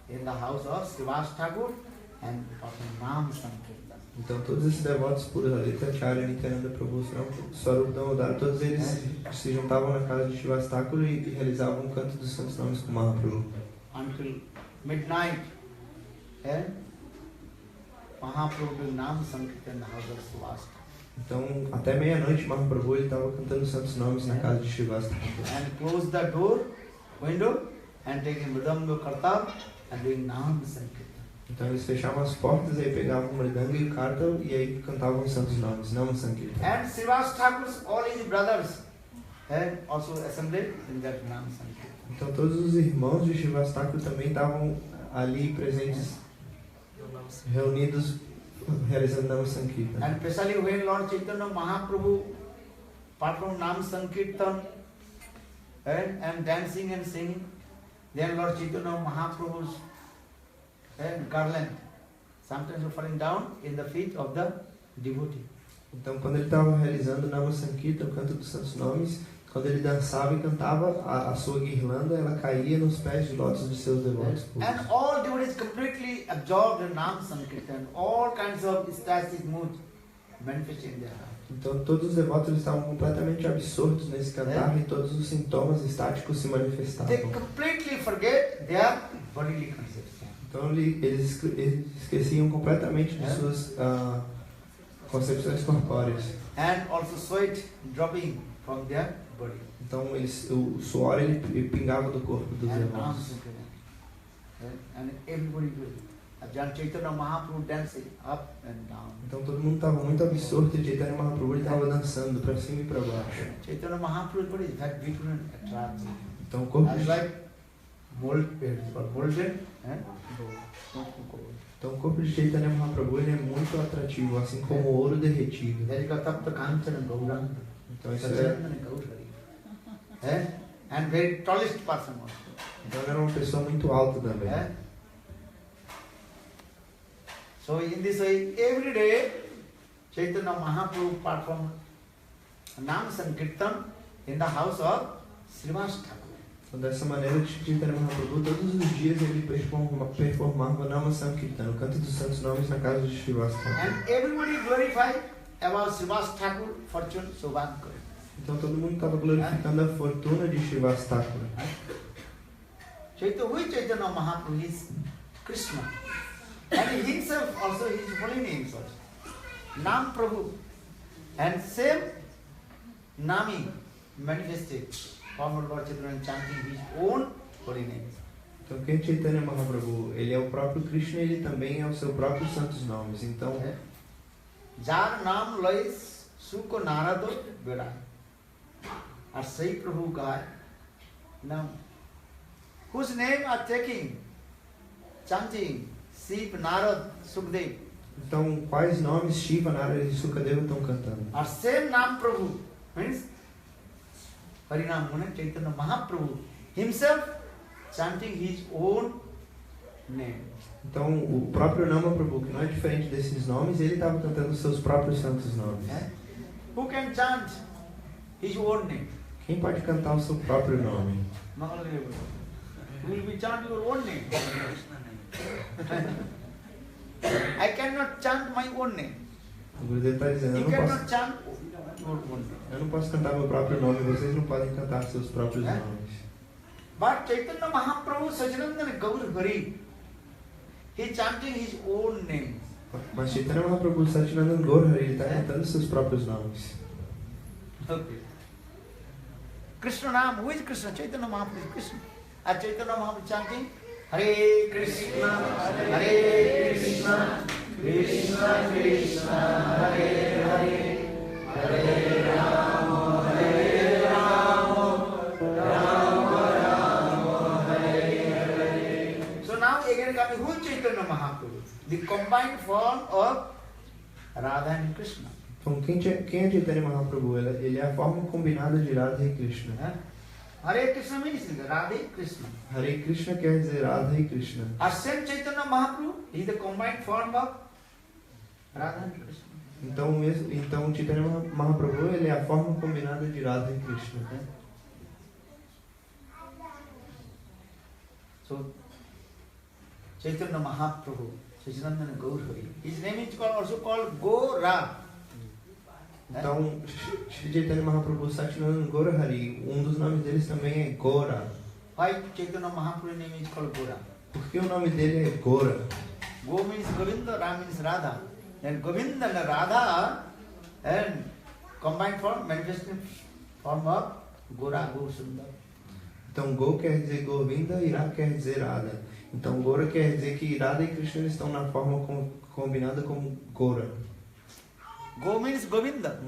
in the house of Srivas Thakur and performed Nam Sankirtan. Então todos esses devotos puros, Advaita Acharya, Nityananda Prabhu, Sarup Damodar, todos eles se juntavam na casa de Srivas Thakur e realizavam o canto dos santos nomes com Mahaprabhu. Until midnight, Mahaprabhu did Nam Sankirtan in the house of Srivas Thakur. Então, até meia-noite, Mahaprabhu estava cantando os santos nomes na casa de Srivas Thakur. And close the door, window, and taking Mridanga Kartal and doing Nam Sankirtan. Então eles fechavam as portas, aí pegavam o Mridanga e o Kartal e aí cantavam os santos nomes, Nam Sankirtan. And Srivas Thakur's all his brothers had also assembled in that Nam Sankirtan. Então todos os irmãos de Srivas Thakur também estavam ali presentes, reunidos, realizando Nam Sankirtan. And especially when Lord Chaitanya Mahaprabhu performed Nam Sankirtan and dancing and singing, then Lord Chaitanya Mahaprabhu's garland sometimes falling down in the feet of the devotee. Então quando ele estava realizando Nam Sankirtan, o canto dos santos nomes, quando ele dançava e cantava, a sua guirlanda ela caía nos pés de lótus dos seus devotos puros. And all devotees completely absorbed in Nam Sankirtan, all kinds of ecstatic mood manifesting in their heart. Então todos os devotos estavam completamente absortos nesse cantar e todos os sintomas estáticos se They manifestavam. completely forget their bodily conception. Então eles esqueciam completamente de suas concepções corpóreas. And also sweat dropping from their body. Então o suor ele pingava do corpo dos And devotos. dancing. And everybody will. Chaitanya Mahaprabhu dancing up and down. Então todo mundo estava muito absorto e Chaitanya Mahaprabhu estava dançando para cima e para baixo. Chaitanya Mahaprabhu's body is very beautiful and attractive. Então o corpo Então o corpo de Chaitanya Mahaprabhu ele é muito atrativo, assim como o ouro derretido. Então isso And very tallest person also. Então ele era uma pessoa muito alta também. So in this way, every day, Chaitanya Mahaprabhu performed Nam Sankirtan in the house of Srivas Thakur. Então dessa maneira, Chaitanya Mahaprabhu todos os dias ele performava Nama Sankirtan, o canto dos santos nomes na casa de Srivas Thakur. And everybody glorified about Srivas Thakur fortune Saubhagya. Então todo mundo estava glorificando a fortuna de Srivas Thakur. Chaitanya Mahaprabhu is Krishna. And he himself also his holy names also. Nam Prabhu. And same Nami manifested former Lord Chaitanya chanting his own holy names. Então quem é Chaitanya Mahaprabhu? Ele é o próprio Krishna e ele também é o seu próprio santos nomes. Então Jar Nam Lois Suko Narado Virai. Arsai Prabhu Gai. Now, whose name are taking, chanting, Shiv, Narad, Sukdev. Então, quais nomes Shiva, Narada e Sukadeva estão cantando? Our same Nam Prabhu means Harinam Muna Chaitanya Mahaprabhu himself chanting his own name. Então, o próprio Nama Prabhu, que não é diferente desses nomes, ele estava cantando os seus próprios santos nomes. Who can chant his own name? Quem pode cantar o seu próprio nome? Mahadev. Who will be chanting your own name? I cannot chant my own name. O Gurudev está dizendo, You cannot chant your own name. eu não posso cantar meu próprio nome, vocês não podem cantar seus próprios nomes. But Chaitanya Mahaprabhu Sachidananda Gaur Hari, he chanting his own name. Mas Chaitanya Mahaprabhu Sachidananda Gaur Hari, ele está cantando seus próprios nomes. Okay. Krishna Nam, who is Krishna? Chaitanya Mahaprabhu is Krishna. And Chaitanya Mahaprabhu chanting Hare Krishna, Krishna Krishna, Hare Hare, Hare Rama, Rama Rama, Hare Hare. So now again coming, who is Chaitanya Mahaprabhu? The combined form of Radha and Krishna. Então, quem é Chaitanya Mahaprabhu? Ele é a forma combinada de Radha e Krishna. Hare Krishna means Radha Krishna. Hare Krishna quer dizer Radha e Krishna. Our same Chaitanya Mahaprabhu is the combined form of Radha and Krishna. Então Chaitanya Mahaprabhu ele é a forma combinada de Radha e Krishna. So Chaitanya Mahaprabhu, Sachidananda Gaur Hari. His name is also called Gora. Então, Chaitanya Mahaprabhu Sachidananda Gaur Hari, dos nomes deles também é Gora. Why Chaitanya Mahaprabhu's name is called Gora? Porque o nome dele é Gora. Go means Govinda, Ra means Radha. And Govinda and Radha and combined form, manifesting form of Gora, Gaur Sundar. Então, Go quer dizer Govinda e Ra quer dizer Radha. Então, Gora quer dizer que Radha e Krishna estão na forma combinada como Gora. Go means Govinda.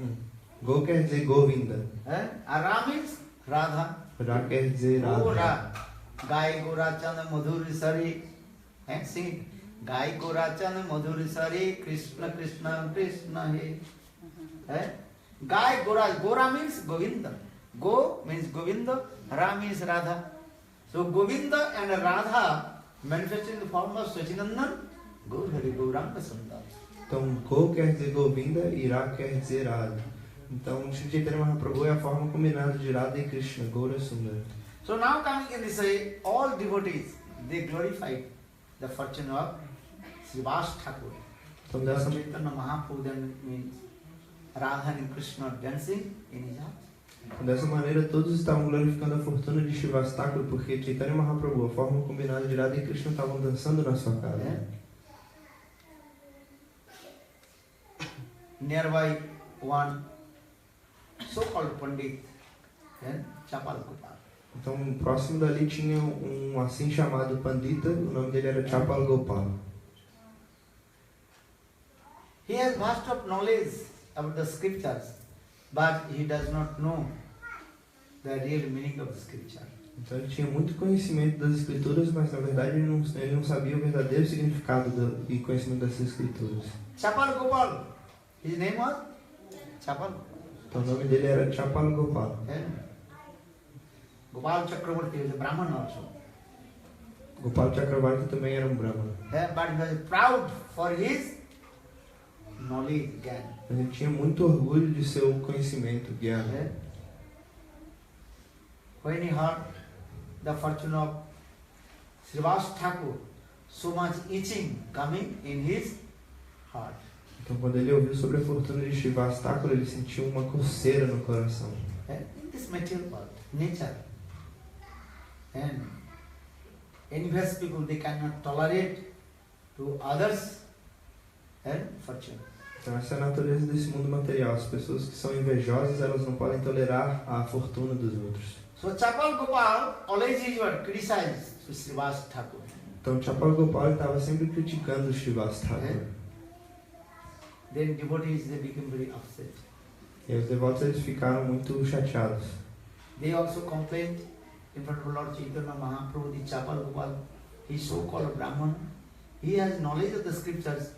Go quer dizer Govinda. Ra means Radha. Ra quer dizer Radha. Gora. Gai Gora Chand Madhuri Sari. Sing it. Gai Gora Chand Madhuri Sari. Krishna Krishna Krishna He. Gai Gora. Gora means Govinda. Go means Govinda. Ra means Radha. So Govinda and Radha manifested in the form of Sachidananda Gaur Hari Gauranga Sundar. Então, Go quer dizer Govinda e Ra quer dizer Radha. Então, Shri Chaitanya Mahaprabhu é a forma combinada de Radha e Krishna, Gaura Sundar. So now coming in this way, all devotees, they glorified the fortune of Srivas Thakur. Então, dessa Chaitanya Mahaprabhu then means Radha and Krishna dancing in his house. Dessa maneira, todos estavam glorificando a fortuna de Shivastakura, porque Chaitanya Mahaprabhu, a forma combinada de Radha e Krishna, estavam dançando na sua casa. Yeah. Nearby one so-called Pandit, Chapal Gopal. Então, próximo dali tinha um assim chamado Pandita, o nome dele era Chapal Gopal. He has vast of knowledge about the scriptures, but he does not know the real meaning of the scripture. Então ele tinha muito conhecimento das escrituras, mas na verdade ele não sabia o verdadeiro significado e conhecimento dessas escrituras. Chapal Gopal, his name was Chapal. Então o nome dele era Chapal Gopal. Gopal Chakravarti was a Brahman also. Gopal Chakravarti também era brahmana. But he was proud for his knowledge, Gyan. Mas ele tinha muito orgulho de seu conhecimento, Gyan. When he heard the fortune of Srivas Thakur, so much itching coming in his heart. Então quando ele ouviu sobre a fortuna de Shivastakura, ele sentiu uma coceira no coração. In this material world, nature, and envious people, they cannot tolerate to others and fortune. Então essa é a natureza desse mundo material. As pessoas que são invejosas, elas não podem tolerar a fortuna dos outros. So Chapal Gopal always usually criticized Srivas Thakur. Então Chapal Gopal estava sempre criticando Shivastakura. Then devotees, they became very upset. E os devotos eles ficaram muito chateados. They also complained in front of Lord Chaitanya Mahaprabhu, the Chapal Gopal, he is so-called Brahman. He has knowledge of the scriptures,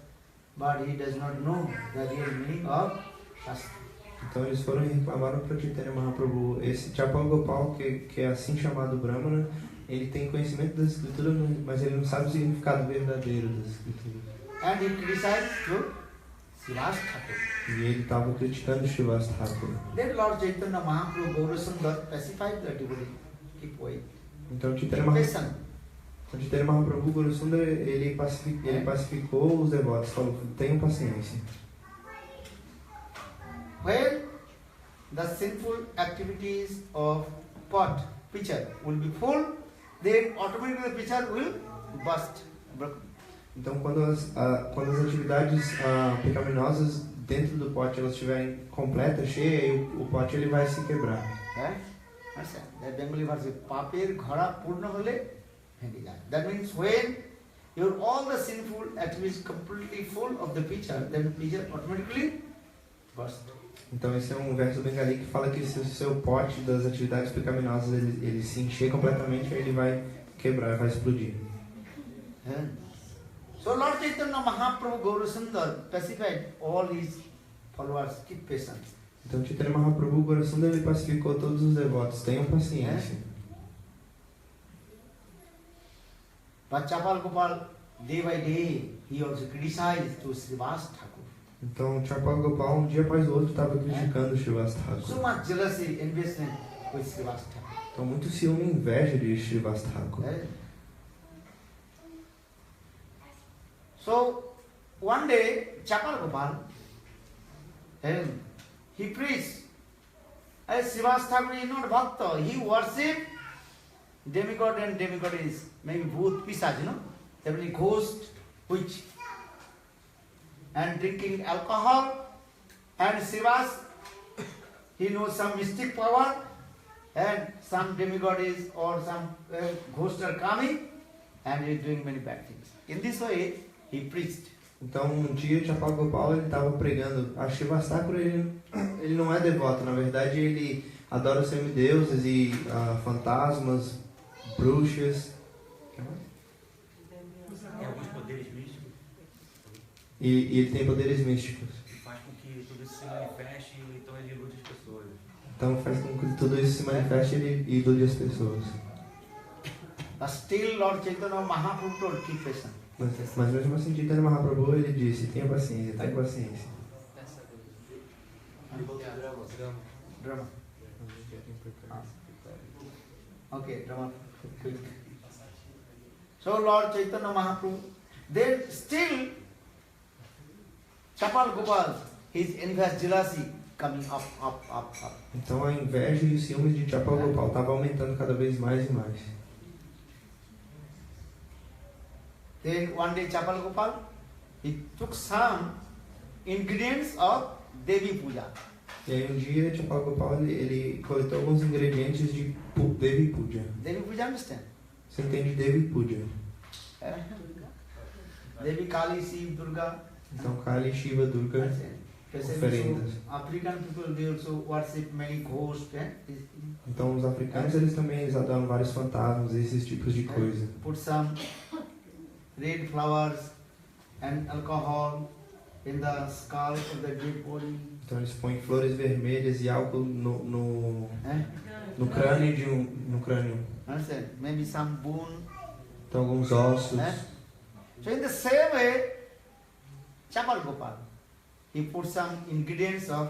but he does not know the real meaning of Shastra. Então eles foram e reclamaram para Chaitanya Mahaprabhu. Esse Chapal Gopal, que é assim chamado Brahmana, ele tem conhecimento das escrituras, mas ele não sabe o significado verdadeiro das escrituras. And he criticized to Srivas Thakur. E ele estava criticando Shivastakura. Then Lord Chaitanya Mahaprabhu Gaurasundar pacified the devotee. Keep quiet. Então Chaitanya Mahaprabhu Gaurasundar ele pacificou os devotos, falou: tenham paciência. When the sinful activities of pot, pitcher will be full, then automatically the pitcher will burst. Então quando as atividades pecaminosas dentro do pote elas estiverem completa, cheia, o pote ele vai se quebrar. The Bengali verse is Papir Ghara Purna Hole Bhengi. That means when all the sinful activities completely full of the pitcher, then the pitcher automatically burst. Então esse é um verso bengali que fala que se o seu pote das atividades pecaminosas ele se encher completamente, ele vai quebrar, vai explodir. So Lord Chaitanya Mahaprabhu Gaurasundar pacified all his followers, keep patience. Então Chaitanya Mahaprabhu Gaurasundar ele pacificou todos os devotos, tenham paciência. But Chapal Gopal, day by day, he also criticized to Srivas Thakur. Então Chapal Gopal um dia após o outro estava criticando Shivastakura. So much jealousy, envy with Srivas Thakur. Então muito ciúme e inveja de Shivastakura. So one day Chapal Gopal, he preached, as Srivas Thakur is not bhakta, he worshipped demigod and demigoddess, maybe bhoot, pisaj, that means ghost, witch, and drinking alcohol, and Srivas, he knows some mystic power, and some demigoddess or some ghost are coming, and he is doing many bad things. In this way, he preached. Então um dia Chapal Gopal ele estava pregando. A Shivastakura ele não é devoto, na verdade ele adora semideuses e fantasmas, bruxas. Tem alguns poderes místicos. E ele tem poderes místicos. Que faz com que tudo isso se manifeste e então ele ilude as pessoas. Então faz com que tudo isso se manifeste e ilude as pessoas. But still Lord Chaitanya Mahaprabhu told, keep patient. Mas mesmo assim, Chaitanya Mahaprabhu ele disse: tenha paciência, tenha paciência. Drama. Okay, drama. So Lord Chaitanya Mahaprabhu, then still Chapal Gopal, his envious jealousy coming up. Então a inveja e os ciúmes de Chapal Gopal estavam aumentando cada vez mais e mais. Then one day Chapal Gopal, he took some ingredients of Devi Puja. E aí um dia Chapal Gopal ele coletou alguns ingredientes de Devi Puja. Devi Puja, understand? Você entende Devi Puja? Devi Kali, Shiv, Durga. Então Kali, Shiva, Durga, oferendas. African people, they also worship many ghosts. Então os africanos eles também adoram vários fantasmas, esses tipos de coisa. Put some red flowers and alcohol in the skull of the dead body. Então eles põem flores vermelhas e álcool no crânio de no crânio. Understand? Maybe some bone. Então alguns ossos. So in the same way, Chapal Gopal, he put some ingredients of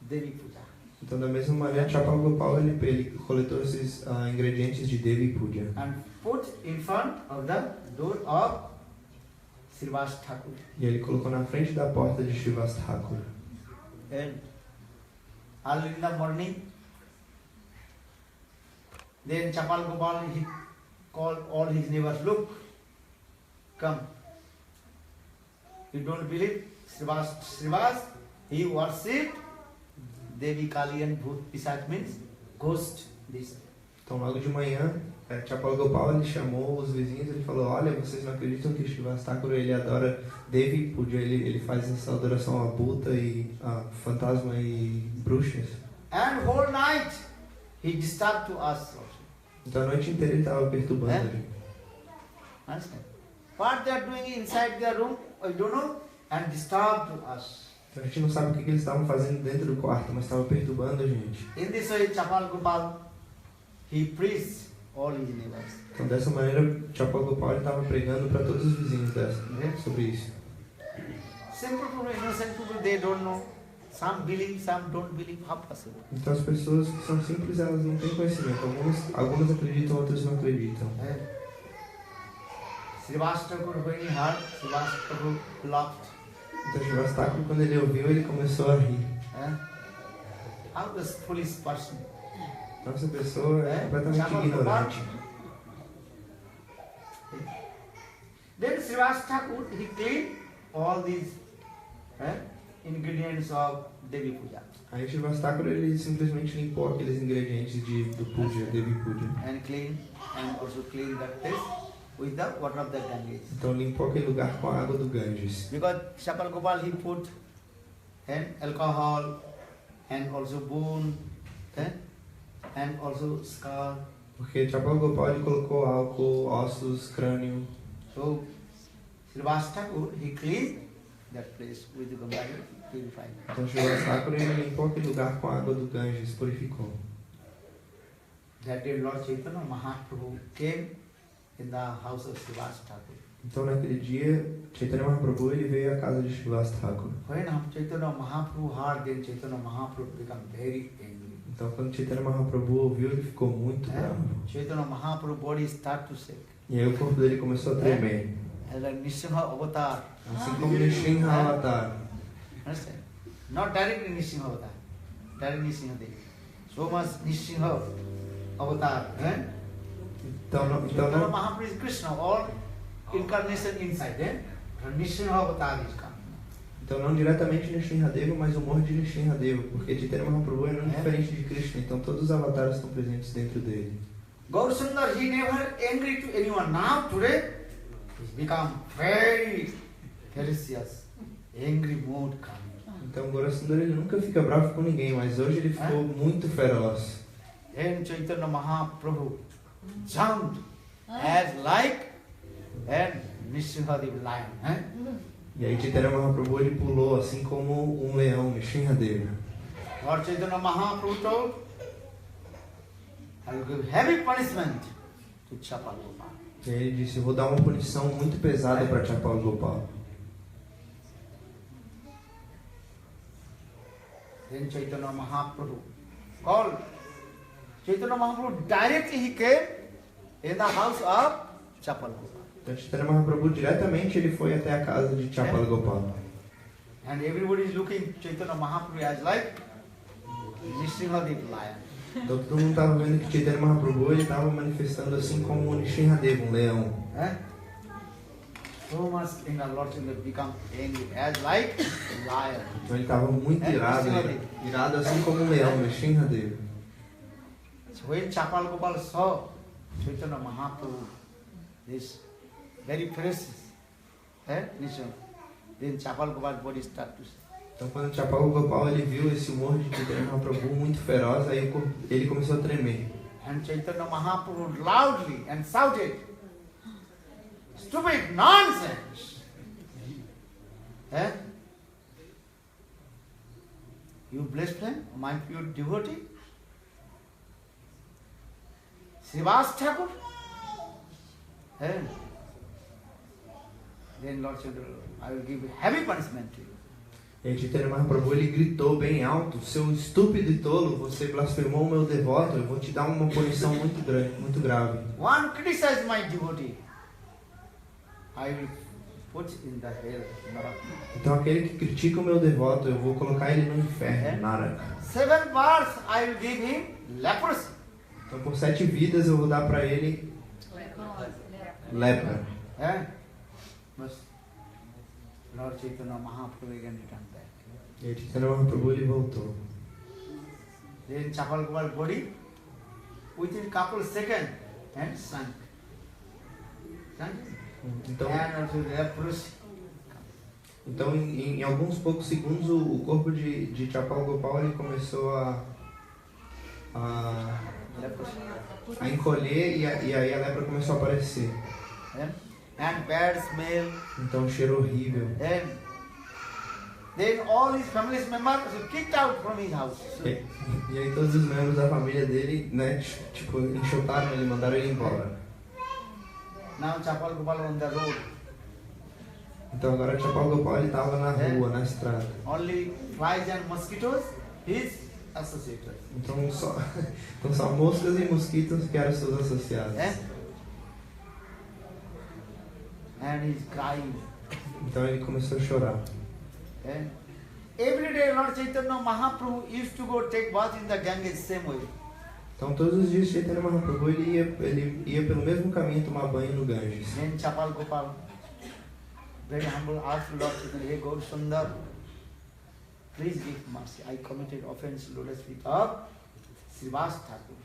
Devi Puja. Então da mesma maneira Chapal Gopal ele coletou esses ingredientes de Devi Puja. And put in front of the door of Srivas Thakur. E ele colocou na frente da porta de Srivas Thakur. And early in the morning, then Chapal Gopal, he called all his neighbors, look, come. You don't believe? Srivas, he worshipped Devi Kali and Bhut Pisach means ghost. This. Então logo de manhã, Chapal Gopal ele chamou os vizinhos e ele falou, olha, vocês não acreditam que Srivas Thakur ele adora Devi Puja, ele faz essa adoração a Bhuta e a fantasma e bruxas. And whole night he disturbed to us. Então a noite inteira ele estava perturbando a gente. Understand? What they are doing inside their room, I don't know, and disturbed to us. Então a gente não sabe o que eles estavam fazendo dentro do quarto, mas estavam perturbando a gente. In this way, Chapal Gopal, he preached all his neighbors. Então dessa maneira, Chapal Gopal estava pregando para todos os vizinhos sobre isso. Simple people, innocent people, they don't know. Some believe, some don't believe. How possible? Então as pessoas que são simples, elas não têm conhecimento. Algumas acreditam, outras não acreditam. Srivas Thakur, when he heard, Srivas Thakur laughed. Então Srivas Thakur, quando ele ouviu, ele começou a rir. How this foolish person? Então essa pessoa é completamente ignorante. Then Srivas Thakur, he cleaned all these ingredients of Devi Puja. Aí Srivas Thakur ele simplesmente limpou aqueles ingredientes do Puja, Devi Puja. And clean, and also clean that place with the water of the Ganges. Então limpou aquele lugar com a água do Ganges. Because Chapal Gopal he put alcohol and also bone and also skull. Porque Chapal Gopal ele colocou álcool, ossos, crânio. So Srivas Thakur he cleaned that place with the Ganga, purified. Então Srivas Thakur ele limpou aquele lugar com a água do Ganges, purificou. That day Lord Chaitanya Mahaprabhu came in the house of Srivas Thakur. Então naquele dia, Chaitanya Mahaprabhu ele veio à casa de Srivas Thakur. When Chaitanya Mahaprabhu heard, then Chaitanya Mahaprabhu became very angry. Então quando Chaitanya Mahaprabhu ouviu, ele ficou muito bravo. Chaitanya Mahaprabhu body started to shake. E aí o corpo dele começou a tremer. As a Nishinha avatar. Assim como Nishinha Avatar. Understand? Not directly Nishinha avatar. Direct Nishinha Devi. So much Nishinha avatar. Então não, Mahaprabhu is Krishna, all incarnation inside. Nishinha avatar is coming. Então não diretamente Nishinradeva, mas o morro de Nishinradeva, porque Chaitanya Mahaprabhu é não diferente de Krishna, então todos os avatares estão presentes dentro dele. Gaur Sundar, he never angry to anyone. Now today, he's become very ferocious, angry mood coming. Então Gaura Sundar ele nunca fica bravo com ninguém, mas hoje ele ficou muito feroz. Then Chaitanya Mahaprabhu jumped as like and Nishinradeva lion. E aí Chaitanya Mahaprabhu ele pulou assim como um leão, Nishinradeva. Lord Chaitanya Mahaprabhu told, I will give heavy punishment to Chapal Gopal. E aí ele disse, eu vou dar uma punição muito pesada para Chapal Gopal. Then Chaitanya Mahaprabhu called. Chaitanya Mahaprabhu directly he came in the house of Chapal Gopal. Então Chaitanya Mahaprabhu diretamente ele foi até a casa de Chapal Gopal. And everybody is looking Chaitanya Mahaprabhu as like Nrsimhadev lion. Então todo mundo estava vendo que Chaitanya Mahaprabhu ele estava manifestando assim como o Nrsimhadeva, um leão. So much in the Lord Chaitanya become angry as like lion. Então ele estava muito irado assim como um leão, Nrsimhadeva. So when Chapal Gopal saw Chaitanya Mahaprabhu, this very precious, Nrsimha, then Chapal Gopal's body started to say. Então quando Chapal Gopal ele viu esse humor de Chaitanya Mahaprabhu muito feroz, aí ele começou a tremer. And Chaitanya Mahaprabhu loudly and shouted, "Stupid nonsense! You blaspheme my pure devotee? Srivas Thakur?" Then Lord said, "I will give heavy punishment to you." E aí Chaitanya Mahaprabhu ele gritou bem alto: "Seu estúpido e tolo, você blasfemou o meu devoto, eu vou te dar uma punição muito grande, muito grave." One criticize my devotee, I will put in the hell, Naraka. Então aquele que critica o meu devoto, eu vou colocar ele no inferno, Naraka. 7 bars I will give him leprosy. Então por 7 vidas eu vou dar para ele lepra. But Lord Chaitanya Mahaprabhu again returned back. E aí Chaitanya Mahaprabhu ele voltou. Then Chapal Gopal's body, within couple seconds, and sank. Então, And also leprosy. então em alguns poucos segundos o corpo de Chapal Gopal ele começou a encolher e aí a lepra começou a aparecer. And bad smell. Então um cheiro horrível. Then all his family members were kicked out from his house. E aí todos os membros da família dele, né, tipo, enxotaram ele, mandaram ele embora. Now Chapal Gopal on the road. Então agora Chapal Gopal ele estava na rua, na estrada. Only flies and mosquitoes, his associates. Então só moscas e mosquitos que eram seus associados. And he's crying. Então ele começou a chorar. Every day Lord Chaitanya Mahaprabhu used to go take bath in the Ganges same way. Então todos os dias Chaitanya Mahaprabhu ele ia pelo mesmo caminho tomar banho no Ganges. Then Chapal Gopal, very humble, asked Lord Chaitanya, "Hey Gaur Sundar, please give mercy. I committed offense lotus feet of Srivas Thakur."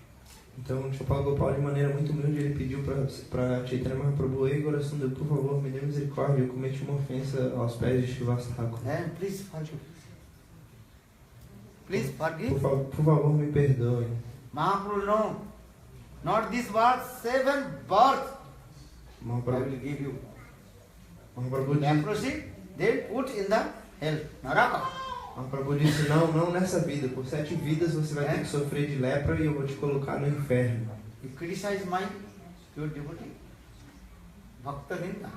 Então Chapal Gopal de maneira muito humilde ele pediu para Chaitanya Mahaprabhu: "Ei Gaura Sundar, por favor, me dê misericórdia, eu cometi uma ofensa aos pés de Srivas Thakur. Please forgive. Please forgive." Por favor, me perdoe. Mahaprabhu, no, not this birth, 7 births I will give you. Mahaprabhu Leprosy, then put in the hell, Naraka. Mahaprabhu disse: não nessa vida, por 7 vidas você vai ter que sofrer de lepra e eu vou te colocar no inferno. You criticize my pure devotee, Bhakta Ninda,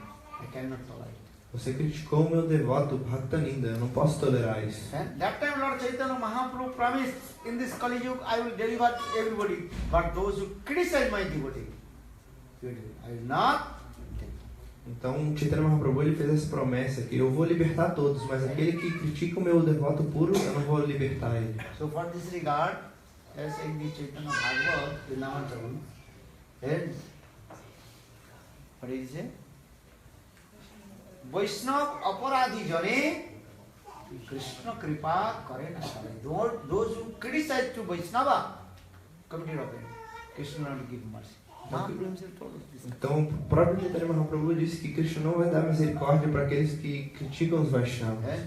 I cannot tolerate. Você criticou o meu devoto, Bhaktaninda, eu não posso tolerar isso. That time Lord Chaitanya Mahaprabhu promised, in this Kali Yuga I will deliver everybody, but those who criticize my devotee, I will not. Então Chaitanya Mahaprabhu ele fez essa promessa que eu vou libertar todos, mas aquele que critica o meu devoto puro, eu não vou libertar ele. So for this regard, as in the Chaitanya Bhagavad, Vrindavan Chavan, then what did he say? Vaishnav aparadhi jane Krishna kripa kare na kare. Those who criticize to Vaishnava committed offense, Krishna will not give mercy. Mahaprabhu himself told us this. Então o próprio Chaitanya Mahaprabhu disse que Krishna não vai dar misericórdia para aqueles que criticam os Vaishnavas.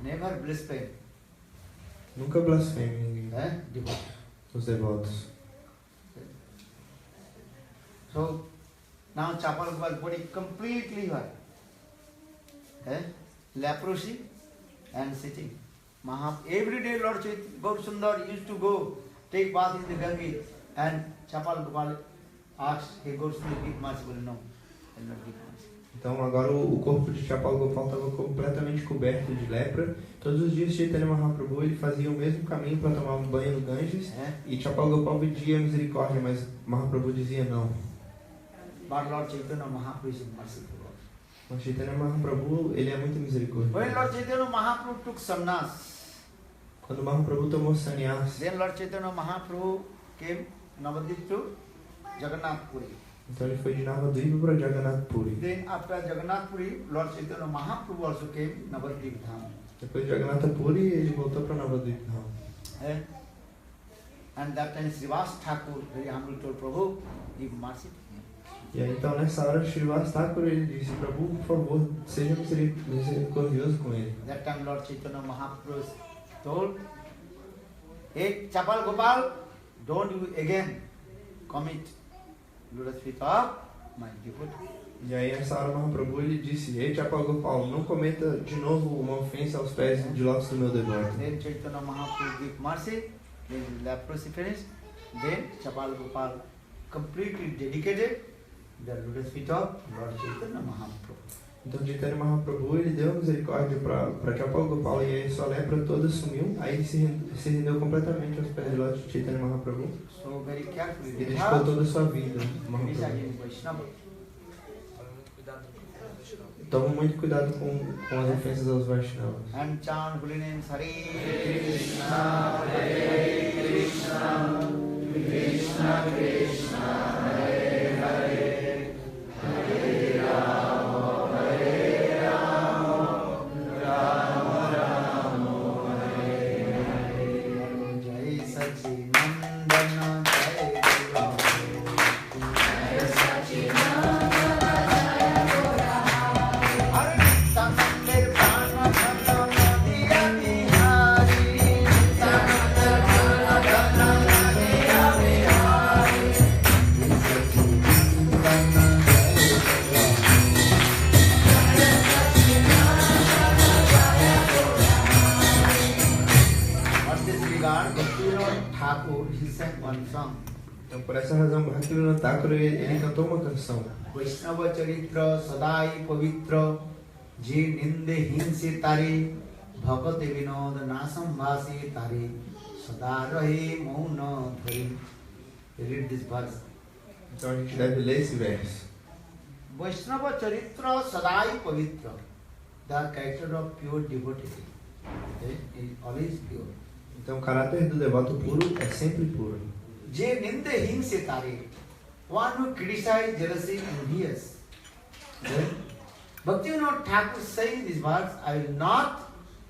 Never blaspheme. Nunca blasfeme ninguém. Os devotos. So now Chapal Gopal's body completely white. Leprosy and sitting. Every day Lord Gaur Sundar used to go take bath in the Ganges, and Chapal Gopal asked, "Hey Gaur Sundar, give mercy." Well, no, I will not give mercy. Então agora o corpo de Chapal Gopal estava completamente coberto de lepra. Todos os dias Chaitanya Mahaprabhu ele fazia o mesmo caminho para tomar um banho no Ganges. E Chapal Gopal pedia misericórdia, mas Mahaprabhu dizia não. But Lord Chaitanya Mahaprabhu is merciful. Mas Chaitanya Mahaprabhu, ele é muito When misericordioso. Lord Chaitanya Mahaprabhu took sannyas, Quando Mahaprabhu tomou sannyas, then Lord Chaitanya Mahaprabhu came Navadvip to Jagannath Puri. então ele foi de Navadvipa para Jagannath Puri. Then after Jagannath Puri, Lord Chaitanya Mahaprabhu also came Navadvip Dham. Depois de Jagannath Puri, ele voltou para Navadvipa Dham. And that time Srivas Thakur very humbly told Prabhu, give mercy to him. E aí então nessa hora Srivas Thakur ele disse: Prabhu, por favor, seja misericordioso com ele. That time Lord Chaitanya Mahaprabhu told, hey Chapal Gopal, don't you again commit lotus feet of my devotee. E aí nessa hora Mahaprabhu ele disse: Ei Chapal Gopal, não cometa de novo uma ofensa aos pés de lótus do meu devoto. Then Chaitanya Mahaprabhu give mercy, then leprosy finished. Then Chapal Gopal completely dedicated the lotus feet of Lord Chaitanya Mahaprabhu. Então Chaitanya Mahaprabhu ele deu misericórdia para Chapal Gopal e aí sua lepra toda sumiu. Aí ele se rendeu completamente aos pés de lótus de Chaitanya Mahaprabhu. So very carefully, E dedicou toda a sua vida a Krishna Mahaprabhu. Vaishnava. Toma muito cuidado com as ofensas aos Vaishnavas. And chant holy names Hare Krishna, Hare Krishna, Krishna Krishna, Hare Hare, Hare Rama, Hare Rama, Rama Rama, Hare Hare. Jai Sachidananda, Jai Guru, Jai Sachidananda. Então por essa razão Bhaktivinoda Thakur ele cantou uma canção. Vaishnava Charitra Sadai Pavitra Je Ninde Hinse Tare Bhakati Vinod Nasam Vasi Tare Sada Rahe Mauna Dhari. Read this verse. Então a gente deve ler esse verso. Vaishnava Charitra Sadai Pavitra. The character of pure devotee is always pure. Então o caráter do devoto puro é sempre puro. Je Ninde Hinse Tare. One who criticizes, jealousy, envious. Bhaktivinoda Thakur saying these words, I will not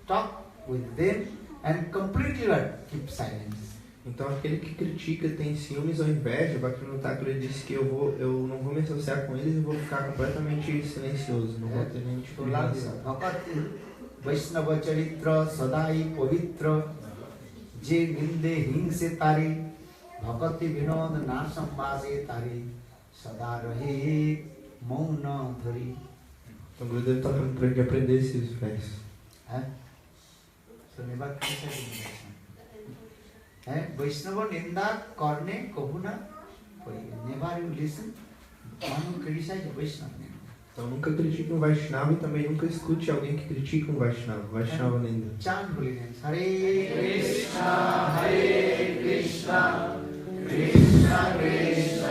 talk with them and completely keep silence. Então aquele que critica, tem ciúmes ou inveja, Bhaktivinoda Thakur ele disse que eu não vou me associar com eles e vou ficar completamente silencioso, não vou ter nenhum tipo de relação. Bhakati Vaishnava Charitra Sadai Pavitra Je Ninde Hinse Tare Bhakati Vinod Nasam Vase Tare Sada Rahe Mauna Dhari. Então o Gurudev está falando para ele aprender esses versos. So never criticize Vaishnava Ninda Karne Kahuna. Never you listen. One who criticize Vaishnava Ninda. Então nunca critique um Vaishnava e também nunca escute alguém que critica um Vaishnava. Vaishnava Ninda. Chant holy names. Hare Krishna, Hare Krishna, Krishna Krishna,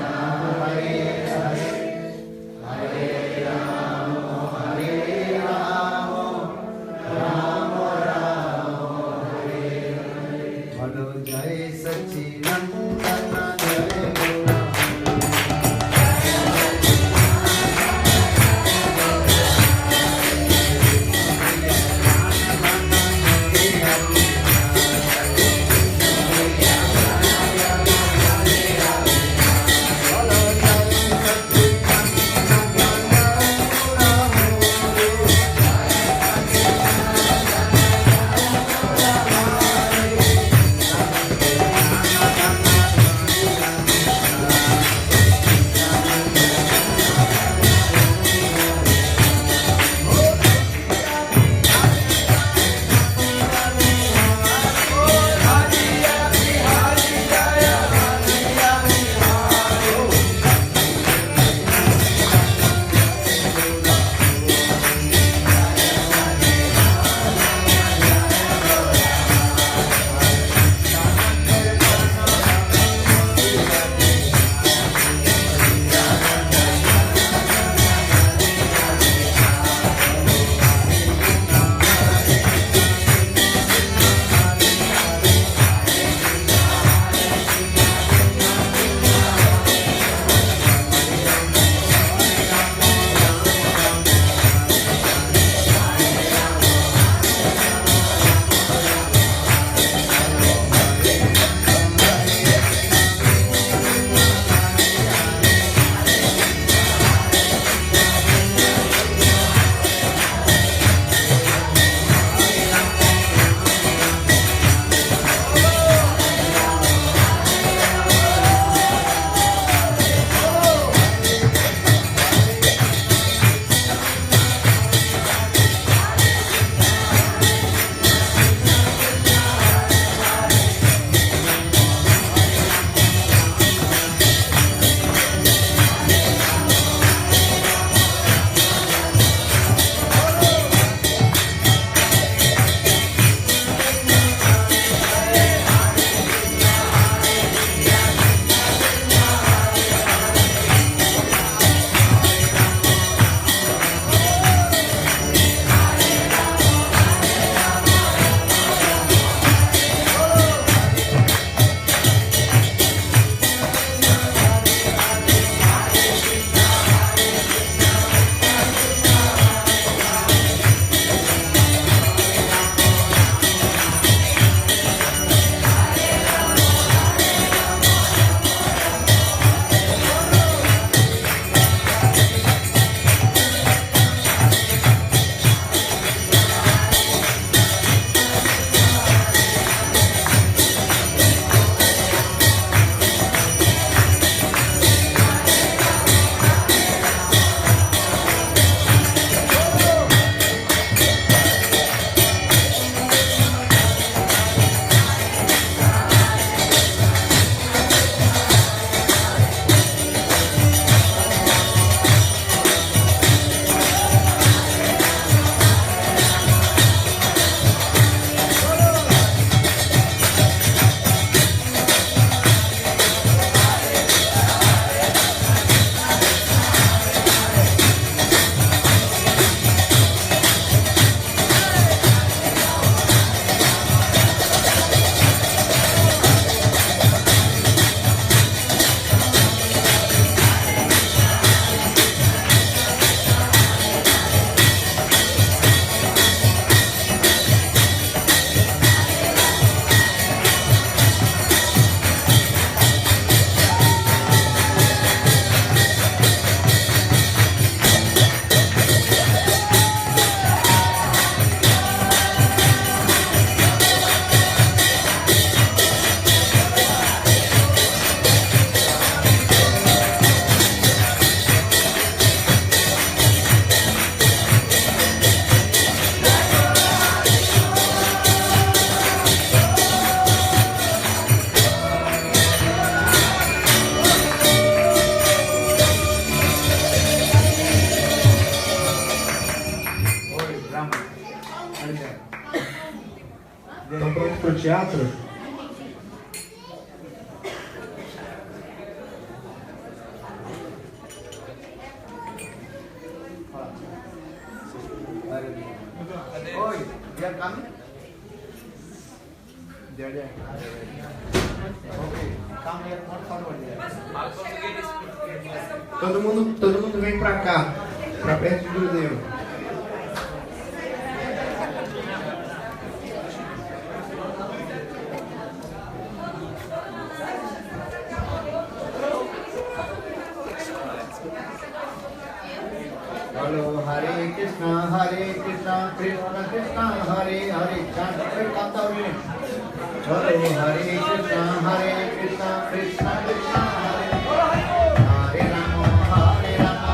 Hare Hare, Hare Rama, Hare Rama, Rama Rama, Hare Hare. Bolo Jai Sachidananda, Jai Guru. 4. Oi, they are coming? They are there. Okay, come here, not forward here. Todo mundo vem pra cá, pra perto de Gurudeva. Hello, Hare Krishna, Krishna Krishna, Hare Hare. Chant, come down here. Hello, Hare Krishna, Krishna Krishna, Hare Hare Rama, Hare Rama,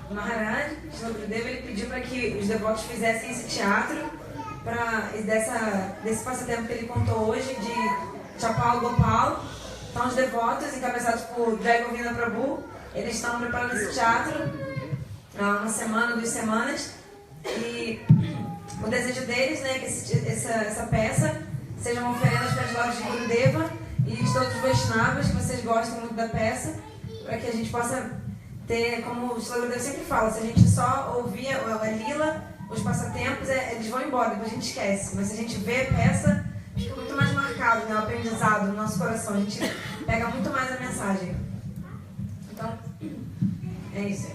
Maharaj, Srila Gurudeva, ele pediu para que os devotos fizessem esse teatro desse passatempo que ele contou hoje de Chapal Gopal. Então os devotos, encabeçados por Jai Govinda Prabhu, eles estão preparando esse teatro há uma semana, 2 semanas, e o desejo deles, né, é que essa peça seja uma oferenda para as lojas de Gurudeva e de todos os Vaishnavas, que vocês gostam muito da peça, para que a gente possa ter, como o Srila Gurudeva sempre fala, se a gente só ouvir a lila, os passatempos, eles vão embora, depois a gente esquece. Mas se a gente vê a peça, fica muito mais marcado, né, o aprendizado no nosso coração. A gente pega muito mais a mensagem. Então, é isso.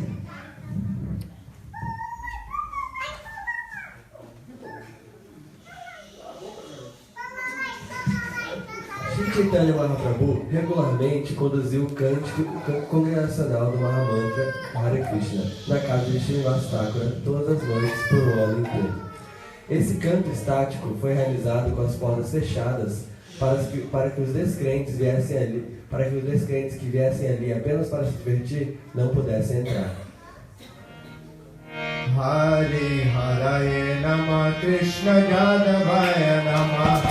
Sri Chaitanya Mahaprabhu regularmente conduziu o cântico congregacional do Mahamantra Hare Krishna na casa de Srinivas Thakura todas as noites por um ano inteiro. Esse canto estático foi realizado com as portas fechadas para que os descrentes que viessem ali apenas para se divertir não pudessem entrar. Hare Hare Nama Krishna Jadavaya Nama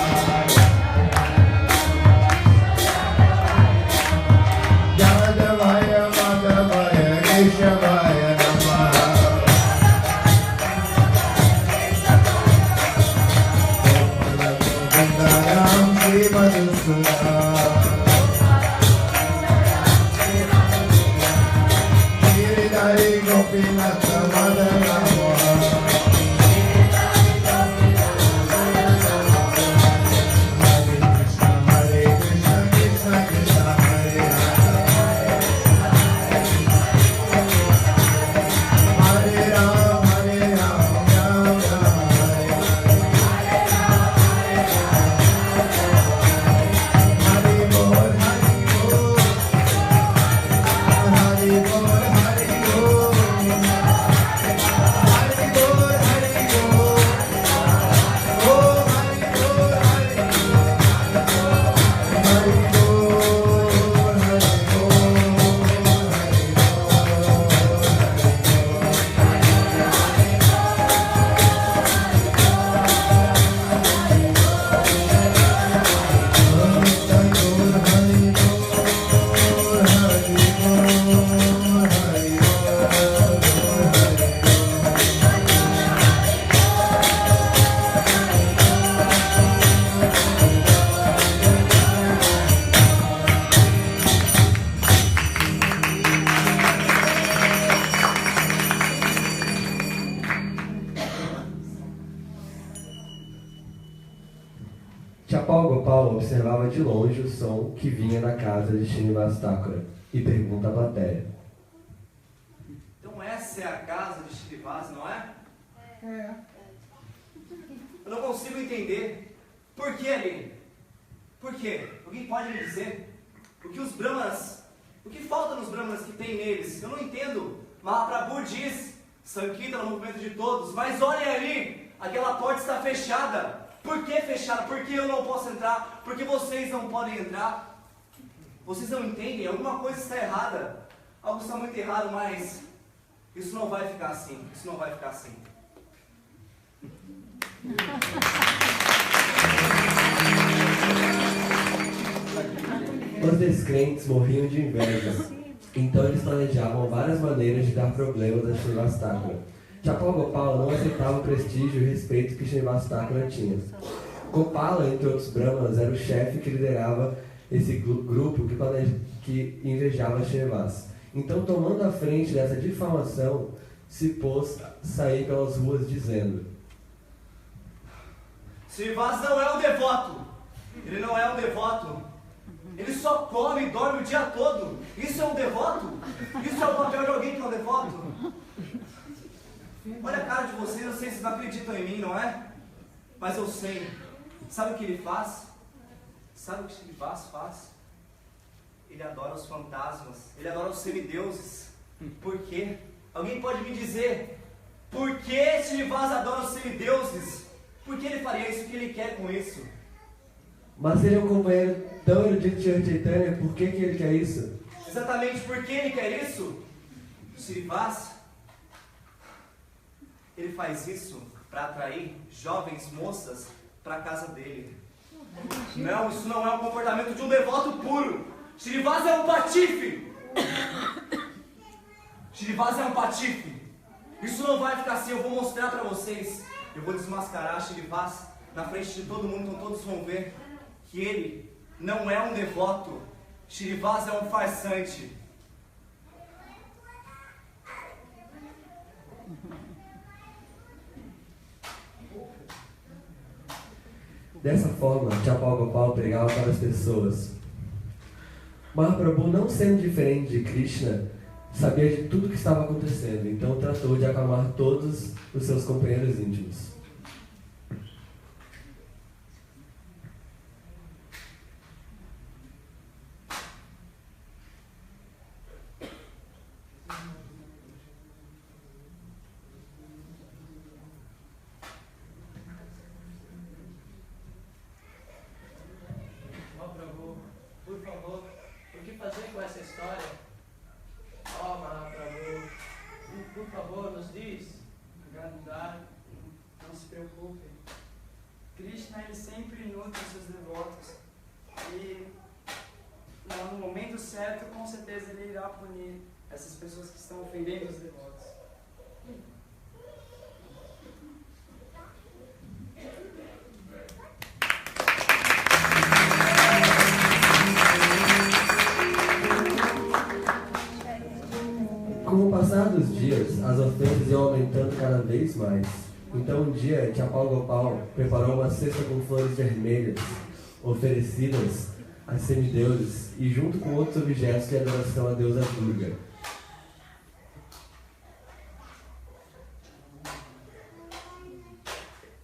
Chapal Gopal observava de longe o som que vinha da casa de Srinivas Thakura e pergunta à plateia. Então essa é a casa de Srinivas, não é? É. Eu não consigo entender. Por que ali? Por quê? Alguém pode me dizer? O que os brahmanas, o que falta nos brahmanas que tem neles? Eu não entendo. Mahaprabhu diz, Sankirtana no movimento de todos, mas olhem ali, aquela porta está fechada. Por que fechada? Por que eu não posso entrar? Por que vocês não podem entrar? Vocês não entendem? Alguma coisa está errada. Algo está muito errado, mas isso não vai ficar assim. Isso não vai ficar assim. Os descrentes morriam de inveja, então eles planejavam várias maneiras de dar problemas a Srinivas Thakura. Chapal Gopal não aceitava o prestígio e o respeito que Srinivas Thakura tinha. Gopala, entre outros brahmanas, era o chefe que liderava esse grupo que invejava Srinivas. Então, tomando a frente dessa difamação, se pôs a sair pelas ruas dizendo: Srinivas não é um devoto. Ele não é um devoto. Ele só come e dorme o dia todo. Isso é um devoto? Isso é o papel de alguém que é um devoto? Olha a cara de vocês, eu sei que vocês não acreditam em mim, não é? Mas eu sei. Sabe o que ele faz? Sabe o que ele faz? Ele adora os fantasmas. Ele adora os semideuses. Por quê? Alguém pode me dizer por que Srinivas adora os semideuses? Por que ele faria isso? O que ele quer com isso? Mas ele é um companheiro tão erudito de Chaitanya, por que ele quer isso? Exatamente por que ele quer isso? Srinivas, ele faz isso para atrair jovens moças para a casa dele. Não, isso não é o comportamento de um devoto puro. Srinivas é um patife. Srinivas é um patife. Isso não vai ficar assim, eu vou mostrar para vocês. Eu vou desmascarar Srinivas na frente de todo mundo, então todos vão ver que ele não é um devoto. Srinivas é um farsante. Dessa forma, Chapal Gopal pregava para as pessoas. Mahaprabhu, não sendo diferente de Krishna, sabia de tudo o que estava acontecendo, então tratou de acalmar todos os seus companheiros íntimos. Krishna, ele sempre nutre seus devotos e no momento certo, com certeza, ele irá punir essas pessoas que estão ofendendo os devotos. Com o passar dos dias, as ofensas iam aumentando cada vez mais. Então um dia, Chapal Gopal preparou uma cesta com flores vermelhas, oferecidas a semideuses e junto com outros objetos de adoração à deusa Durga.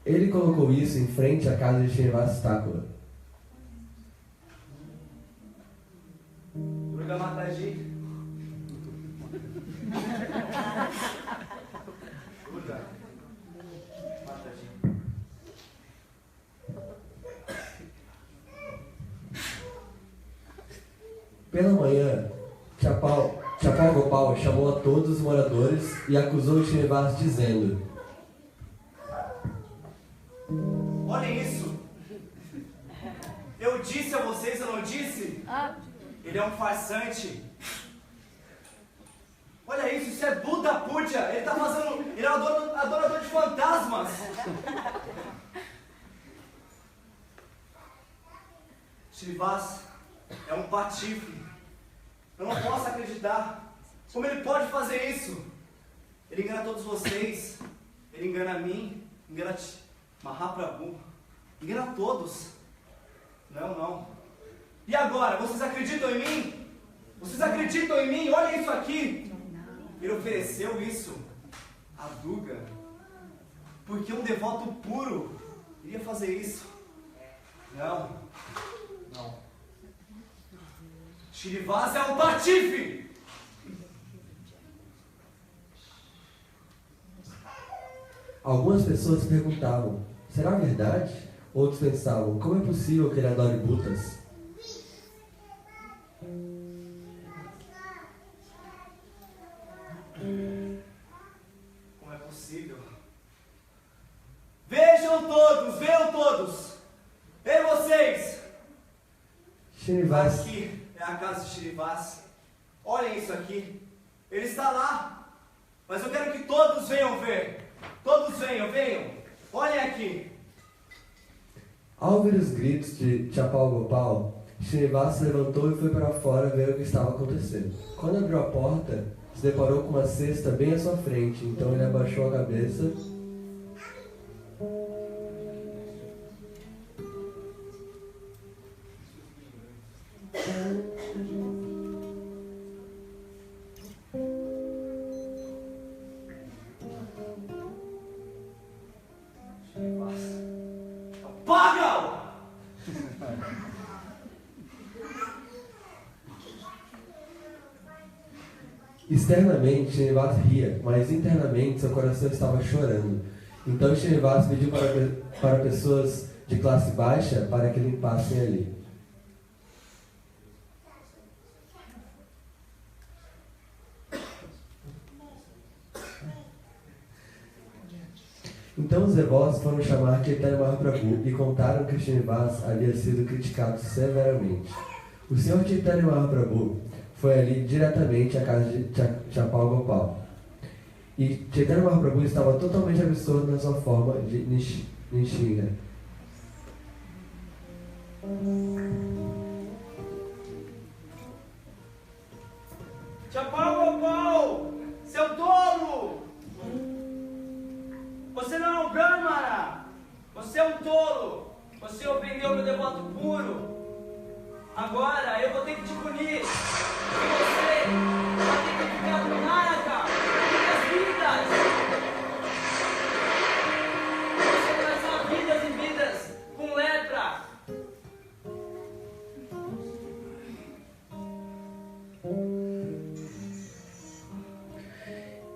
Ele colocou isso em frente à casa de Srinivas Thakura. Durga Mataji. Durga Mataji. Pela manhã, Chapal Gopal chamou a todos os moradores e acusou Srinivas dizendo: Olhem isso. Eu disse a vocês, eu não disse? Ele é um farsante. Olha isso é Buda Puja. Ele tá fazendo. Ele é um adorador de fantasmas. Srinivas é um patife. Eu não posso acreditar. Como ele pode fazer isso? Ele engana todos vocês. Ele engana a mim. Engana Mahaprabhu. Engana todos. Não. E agora? Vocês acreditam em mim? Vocês acreditam em mim? Olha isso aqui. Ele ofereceu isso a Durga. Porque um devoto puro iria fazer isso. Não. Srinivas é um patife! Algumas pessoas perguntavam: será verdade? Outros pensavam: como é possível que ele adore Budas? Como é possível? Vejam todos! Ei, vocês! Srinivas. Aqui é a casa de Srinivas. Olhem isso aqui. Ele está lá. Mas eu quero que todos venham ver. Todos venham. Olhem aqui. Ao ouvir os gritos de Chapal Gopal, Srinivas se levantou e foi para fora ver o que estava acontecendo. Quando abriu a porta, se deparou com uma cesta bem à sua frente. Então ele abaixou a cabeça Apaga-o! Externamente, Srinivas ria, mas internamente seu coração estava chorando. Então Srinivas pediu para pessoas de classe baixa para que limpassem ali. Então os devotos foram chamar Chaitanya Mahaprabhu e contaram que Srinivas havia sido criticado severamente. O Senhor Chaitanya Mahaprabhu foi ali diretamente à casa de Chapal Gopal. E Chaitanya Mahaprabhu estava totalmente absorto na sua forma de Nishinga. Chapal Gopal, seu tolo! Você não é um Brahmana! Você é um tolo! Você ofendeu meu devoto puro! Agora eu vou ter que te punir! E você vai ter que ficar no Naraka! Muitas vidas! Você vai passar vidas e vidas com lepra!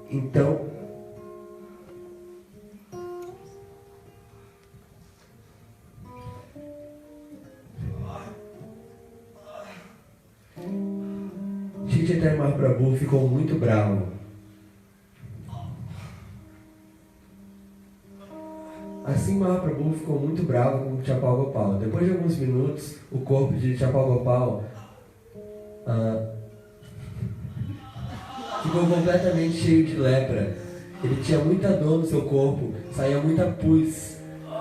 Então, Chaitanya Mahaprabhu ficou muito bravo. Assim Mahaprabhu ficou muito bravo com Chapal Gopal. Depois de alguns minutos, o corpo de Chapal Gopal ficou completamente cheio de lepra. Ele tinha muita dor no seu corpo, saía muita pus.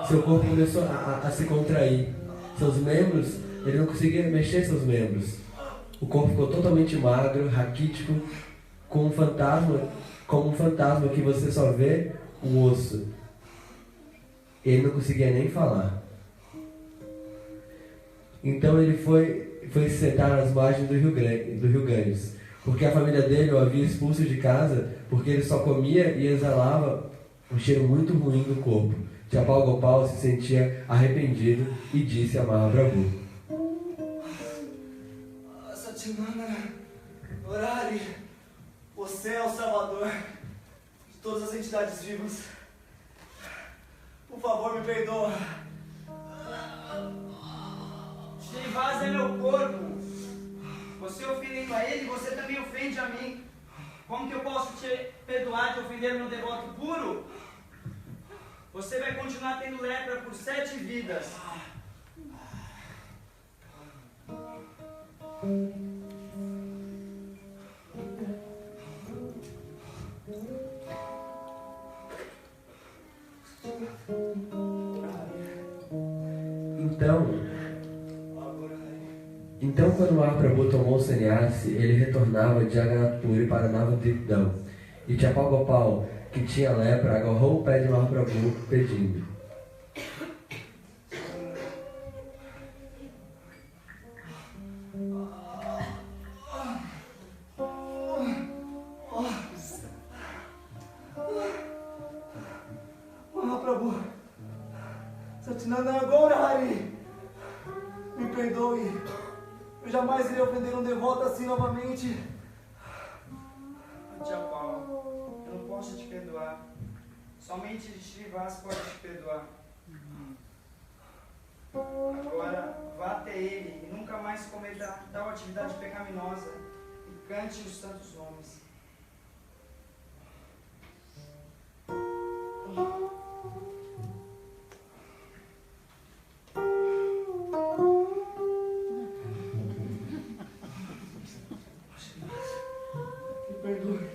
Seu corpo começou a se contrair. Seus membros, ele não conseguia mexer seus membros. O corpo ficou totalmente magro, raquítico. como um fantasma que você só vê o osso. Ele não conseguia nem falar. Então ele foi se sentar nas margens do Rio Ganges, porque a família dele o havia expulso de casa porque ele só comia e exalava um cheiro muito ruim do corpo. Chapal Gopal se sentia arrependido e disse a Mahaprabhu: Satyananda Murari, você é o salvador de todas as entidades vivas. Por favor, me perdoa. Srinivasa é meu corpo. Você ofendendo a ele, você também ofende a mim. Como que eu posso te perdoar de ofender meu devoto puro? Você vai continuar tendo lepra por 7 vidas. Então quando Mahaprabhu tomou o sannyasi, ele retornava de Jagannath Puri para Navadvipdam. E Chapal Gopal, que tinha lepra, agarrou o pé de Mahaprabhu, pedindo: Mahaprabhu, Satyananda Gaurahari, me perdoe. Eu jamais irei ofender um devoto assim novamente. Chapal, eu não posso te perdoar. Somente Srinivasa pode te perdoar. Agora, vá até ele e nunca mais cometa tal atividade pecaminosa e cante os santos nomes. Me perdoe.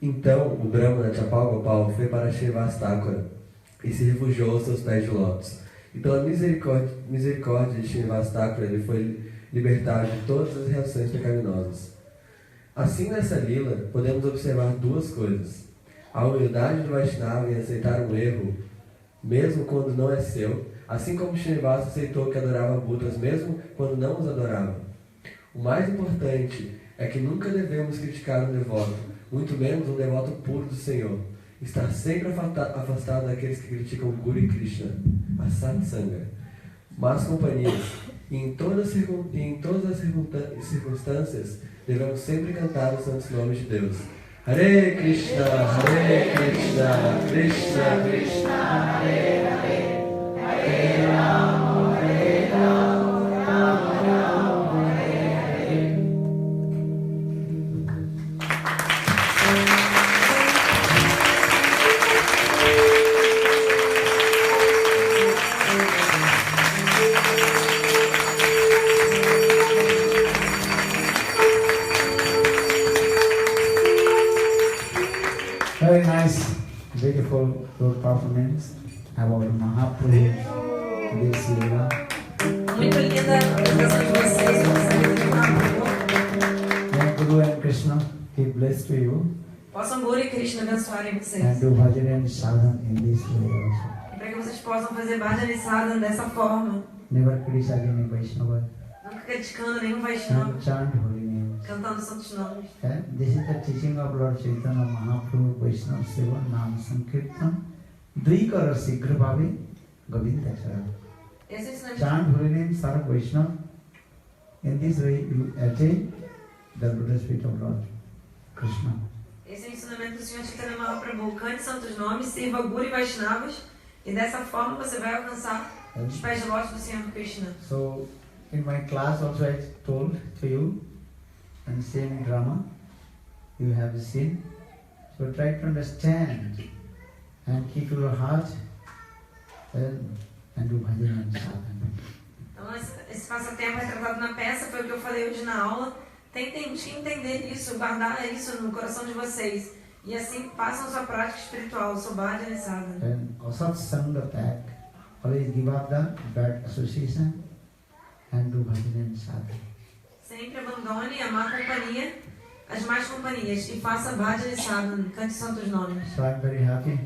Então o Brahmana Chapal Gopal foi para Srinivastakura e se refugiou aos seus pés de lótus. E pela misericórdia de Srinivastakura ele foi libertado de todas as reações pecaminosas. Assim, nessa lila, podemos observar duas coisas: a humildade do Vaishnava em aceitar um erro, mesmo quando não é seu, assim como Srinivasa aceitou que adorava Budas mesmo quando não os adorava. O mais importante é que nunca devemos criticar um devoto, muito menos um devoto puro do Senhor. Estar sempre afastado daqueles que criticam Guru e Krishna, a Satsanga, más companhias. E em todas as circunstâncias, devemos sempre cantar os santos nomes de Deus. Hare Krishna, Krishna Krishna, Hare Hare, Hare Rama, Rama Rama, Hare Hare. Very nice, beautiful road performance about Mahaprabhu, this Leela. Muito linda a apresentação de vocês, May Guru and Krishna be blessed to you possam Guru e Krishna abençoarem vocês. and do bhajan and sadhana in this way also. E para que vocês possam fazer bhajan e sadhana dessa forma, Never criticize any Vaishnava nunca criticando nenhum Vaishnava, and chant holy names. cantando santos nomes. And this is the teaching of Lord Chaitanya Mahaprabhu, Vaishnava Seva, Nam Sankirtan, Dvikara Sigra Bhavi, Govinda Charan. Esse ensinamento, Chant holy name, Sarva Vaishnava. In this way you attain the lotus feet of Lord Krishna. esse é o ensinamento do Senhor Chaitanya Mahaprabhu. Cante santos nomes, sirva Guru e Vaishnavas, e dessa forma você vai alcançar os pés de lótus do Senhor Krishna. So, in my class also I told to you, and same drama you have seen. So try to understand and keep your heart and do bhajan and sadhana. Então, esse passatempo retratado na peça foi o que eu falei hoje na aula. Tentem entender isso, guardar isso no coração de vocês. E assim, façam sua prática espiritual, sua bhajan e sadhana. Then satsanga tag, always give up the bad association and do bhajan and sadhana. Sempre abandone a má companhia, as más companhias, e faça bhajan e sadhana, cante santos nomes. So I am very happy.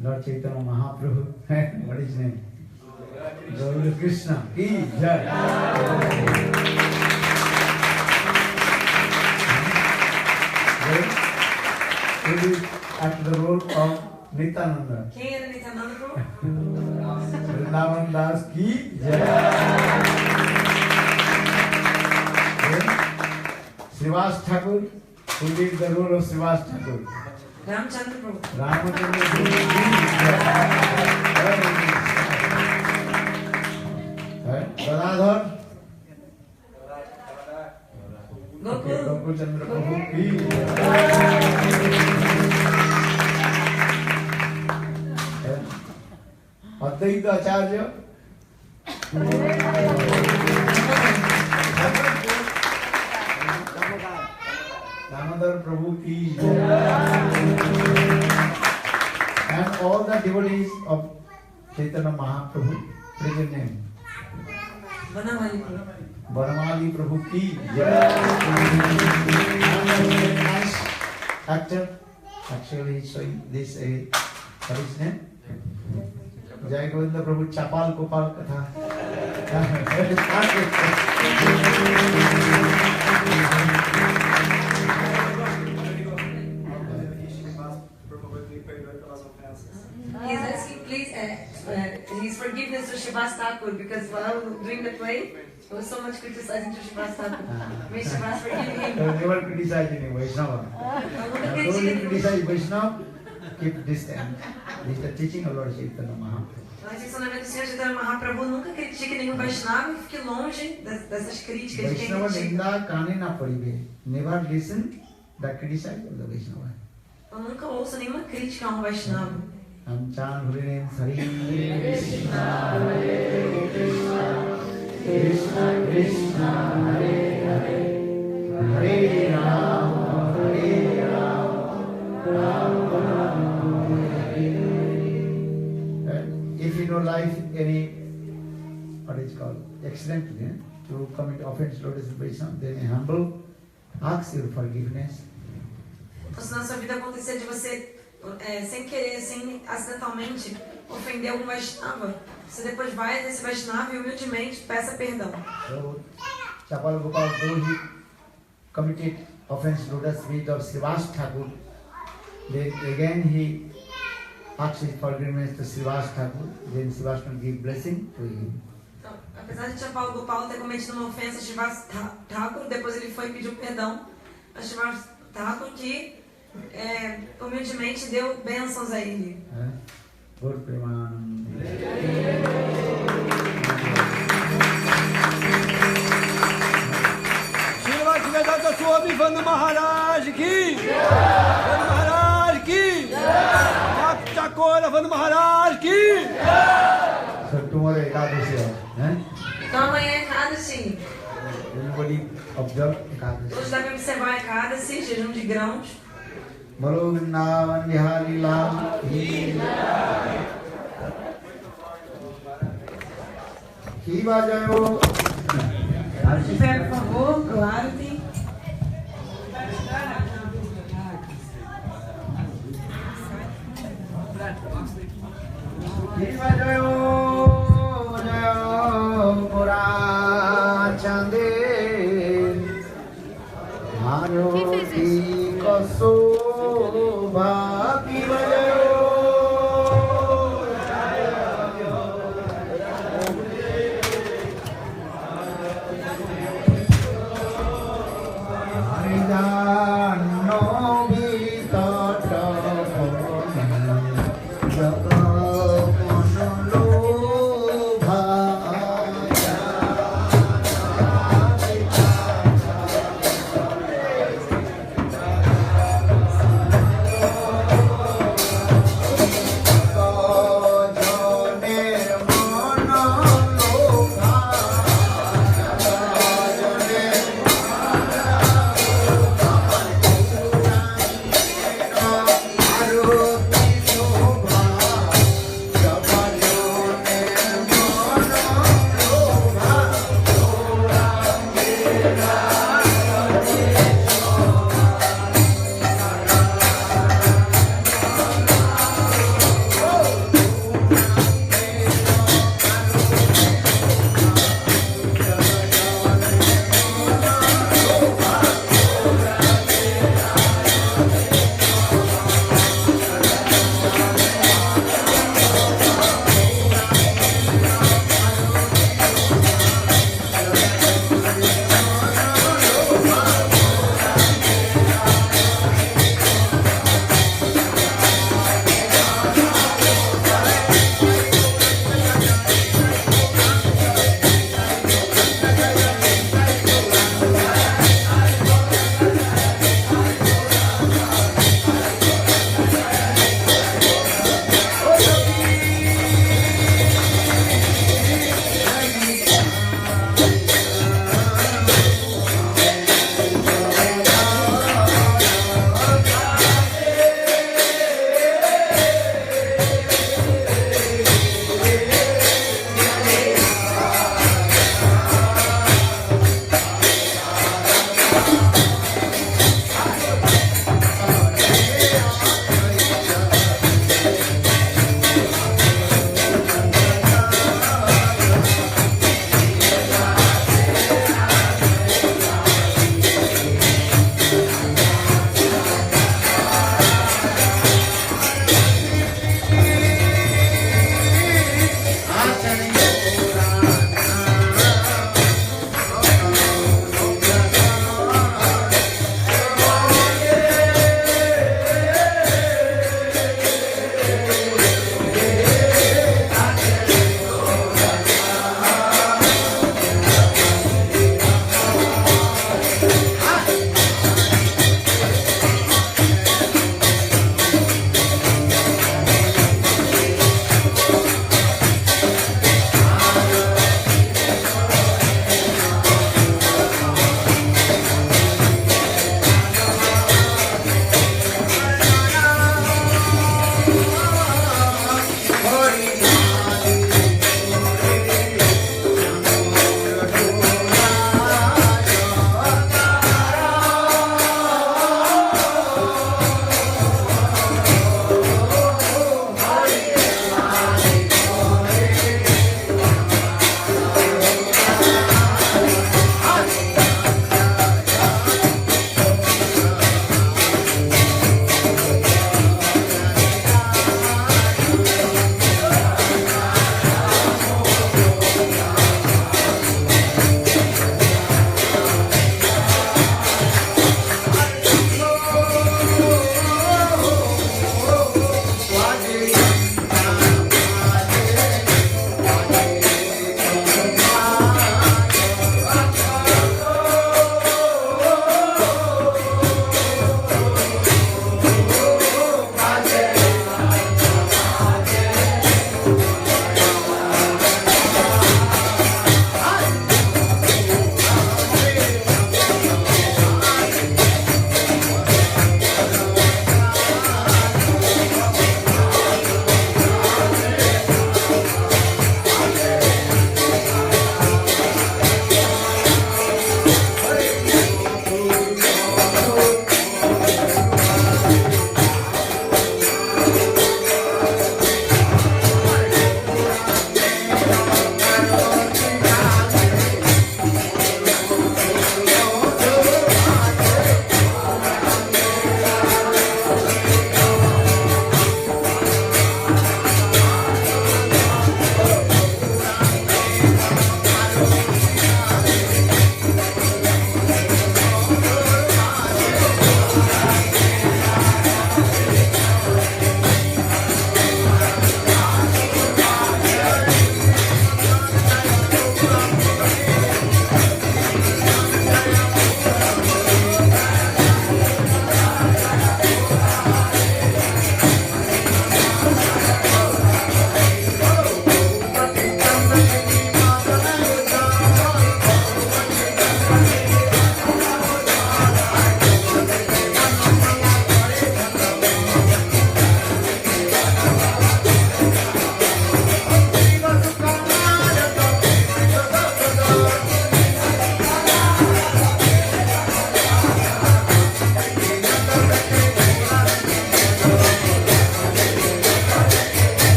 Lord Chaitanya Mahaprabhu, what is his name? Gaura Krishna. Ki Jai. Who is at the role of Nityananda? Quem era Nityananda Prabhu? Vrindavan Das Ki Jai. Srivas Thakur, who did the role of Srivas Thakur? Ramchandra Prabhu. Ramachandra Prabhu Ki Jai. Gadadhar. Gokul. Gokul Chandra Prabhu Ki Jai. Advaita Acharya. Damodar Prabhu Ki Jai. And all the devotees of Chaitanya Mahaprabhu, what is your name? Banamali Prabhu. Banamali Prabhu Ki Jai. Nice actor. Actually, he's showing this what is his name? Jai Govinda Prabhu Chapal Gopal Katha. He's asking, please, his forgiveness to Srivas Thakur, because while doing the play, there was so much criticizing to Srivas Thakur. May Srivas forgive him. Never criticize any Vaishnava. Don't criticize Vaishnava. Keep distance. This is the teaching of Lord Chaitanya Mahaprabhu. Mas ensinamento do Senhor Chaitanya Mahaprabhu, nunca critique nenhum Vaishnava e fique longe dessas críticas de quem Vaishnava critica. Ninda Kane na Paribe. Never listen the criticize of the Vaishnava. Eu nunca ouço nenhuma crítica a um Vaishnava. Amchan Hurinem Sari Krishna Hare Krishna Krishna Krishna Hare Hare Hare Rama Hare Rama Rama Rama Hare Hare. If you know life any what is called accidentally to commit offense to Lord Vaishnava, then humble, ask your forgiveness. Então, se na sua vida acontecer de você, sem querer, sem acidentalmente, ofender algum Vaishnava, você depois vai nesse Vaishnava e humildemente peça perdão. So, Chapal Gopal, though he committed offense to Lord feet of Srivas Thakur, then again he asked his forgiveness to Srivas Thakur, then Srivas Thakur give blessing to him. Então, apesar de Chapal Gopal ter cometido uma ofensa a Srivas Thakur, depois ele foi e pediu perdão a Srivas Thakur, que humildemente deu bênçãos a ele. Gaur Premanand. Shri Bhaktivedanta Swami Vanda Maharaj Ki Vanda Maharaj Ki Bhakti Chakora Vanda Maharaj Ki. So tomorrow Ekadashi. Então amanhã é Ekadashi. Everybody observe Ekadashi. Todos devem observar Ekadashi, jejum de grãos. Bolo Vrindavan Bihari Lal Ki Bajayo. De pé, por favor, pro Arati. Ki Bajayo Jayo Pura Chande Maro Ki Koso Bhaki Bajayo Haridano Vitata Jaga Monolo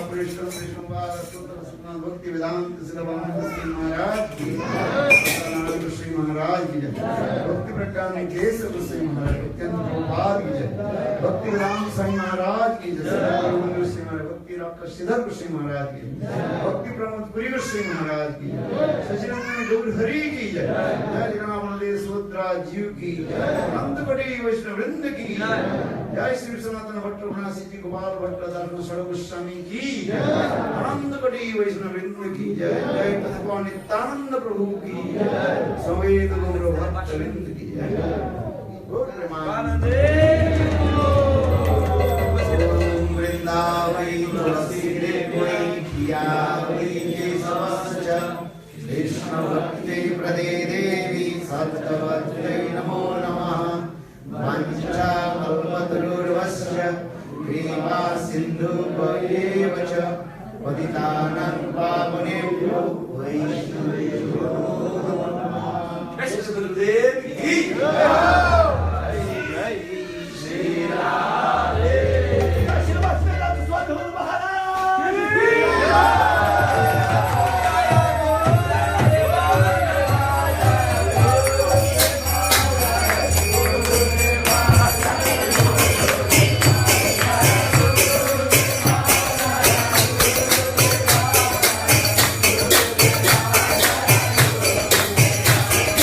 महापुरुषों विष्णुपाद सुंदर भक्ति वेदांत सिद्धवान श्री महाराज की सत्यनारायण श्री महाराज की जय। भक्ति प्रज्ञान केशव श्री महाराज अत्यंत प्रभात की जय। भक्ति वेदांत साईं महाराज की जय। सत्यनारायण श्री महाराज भक्ति डॉक्टर सिद्धर श्री महाराज की भक्ति प्रमोद पुरी श्री महाराज की सचिनंदन गौर हरि की जय। जय जगन्नाथ सुभद्रा जीव की अनंत कोटि वैष्णव वृंद की जय। श्री सनातन भट्ट रघुनाथ जी गोपाल भट्ट दारू सड़क गोस्वामी की अनंत कोटि वैष्णव वृंद की जय। जय भगवान नित्यानंद प्रभु की समेत गौर भक्त वृंद की जय। गौर प्रेमानंदे वृंदावई तुलसी देवई किया वै केशवस्य कृष्ण भक्ति प्रदे देवी सत्यवत्यै नमो नमः। वाञ्छा कल्पतरुर्वस्य कृपा सिन्धुभ्यैव च पतितानां पावनेभ्यो वैष्णवेभ्यो नमः। कृष्ण गुरुदेव की जय।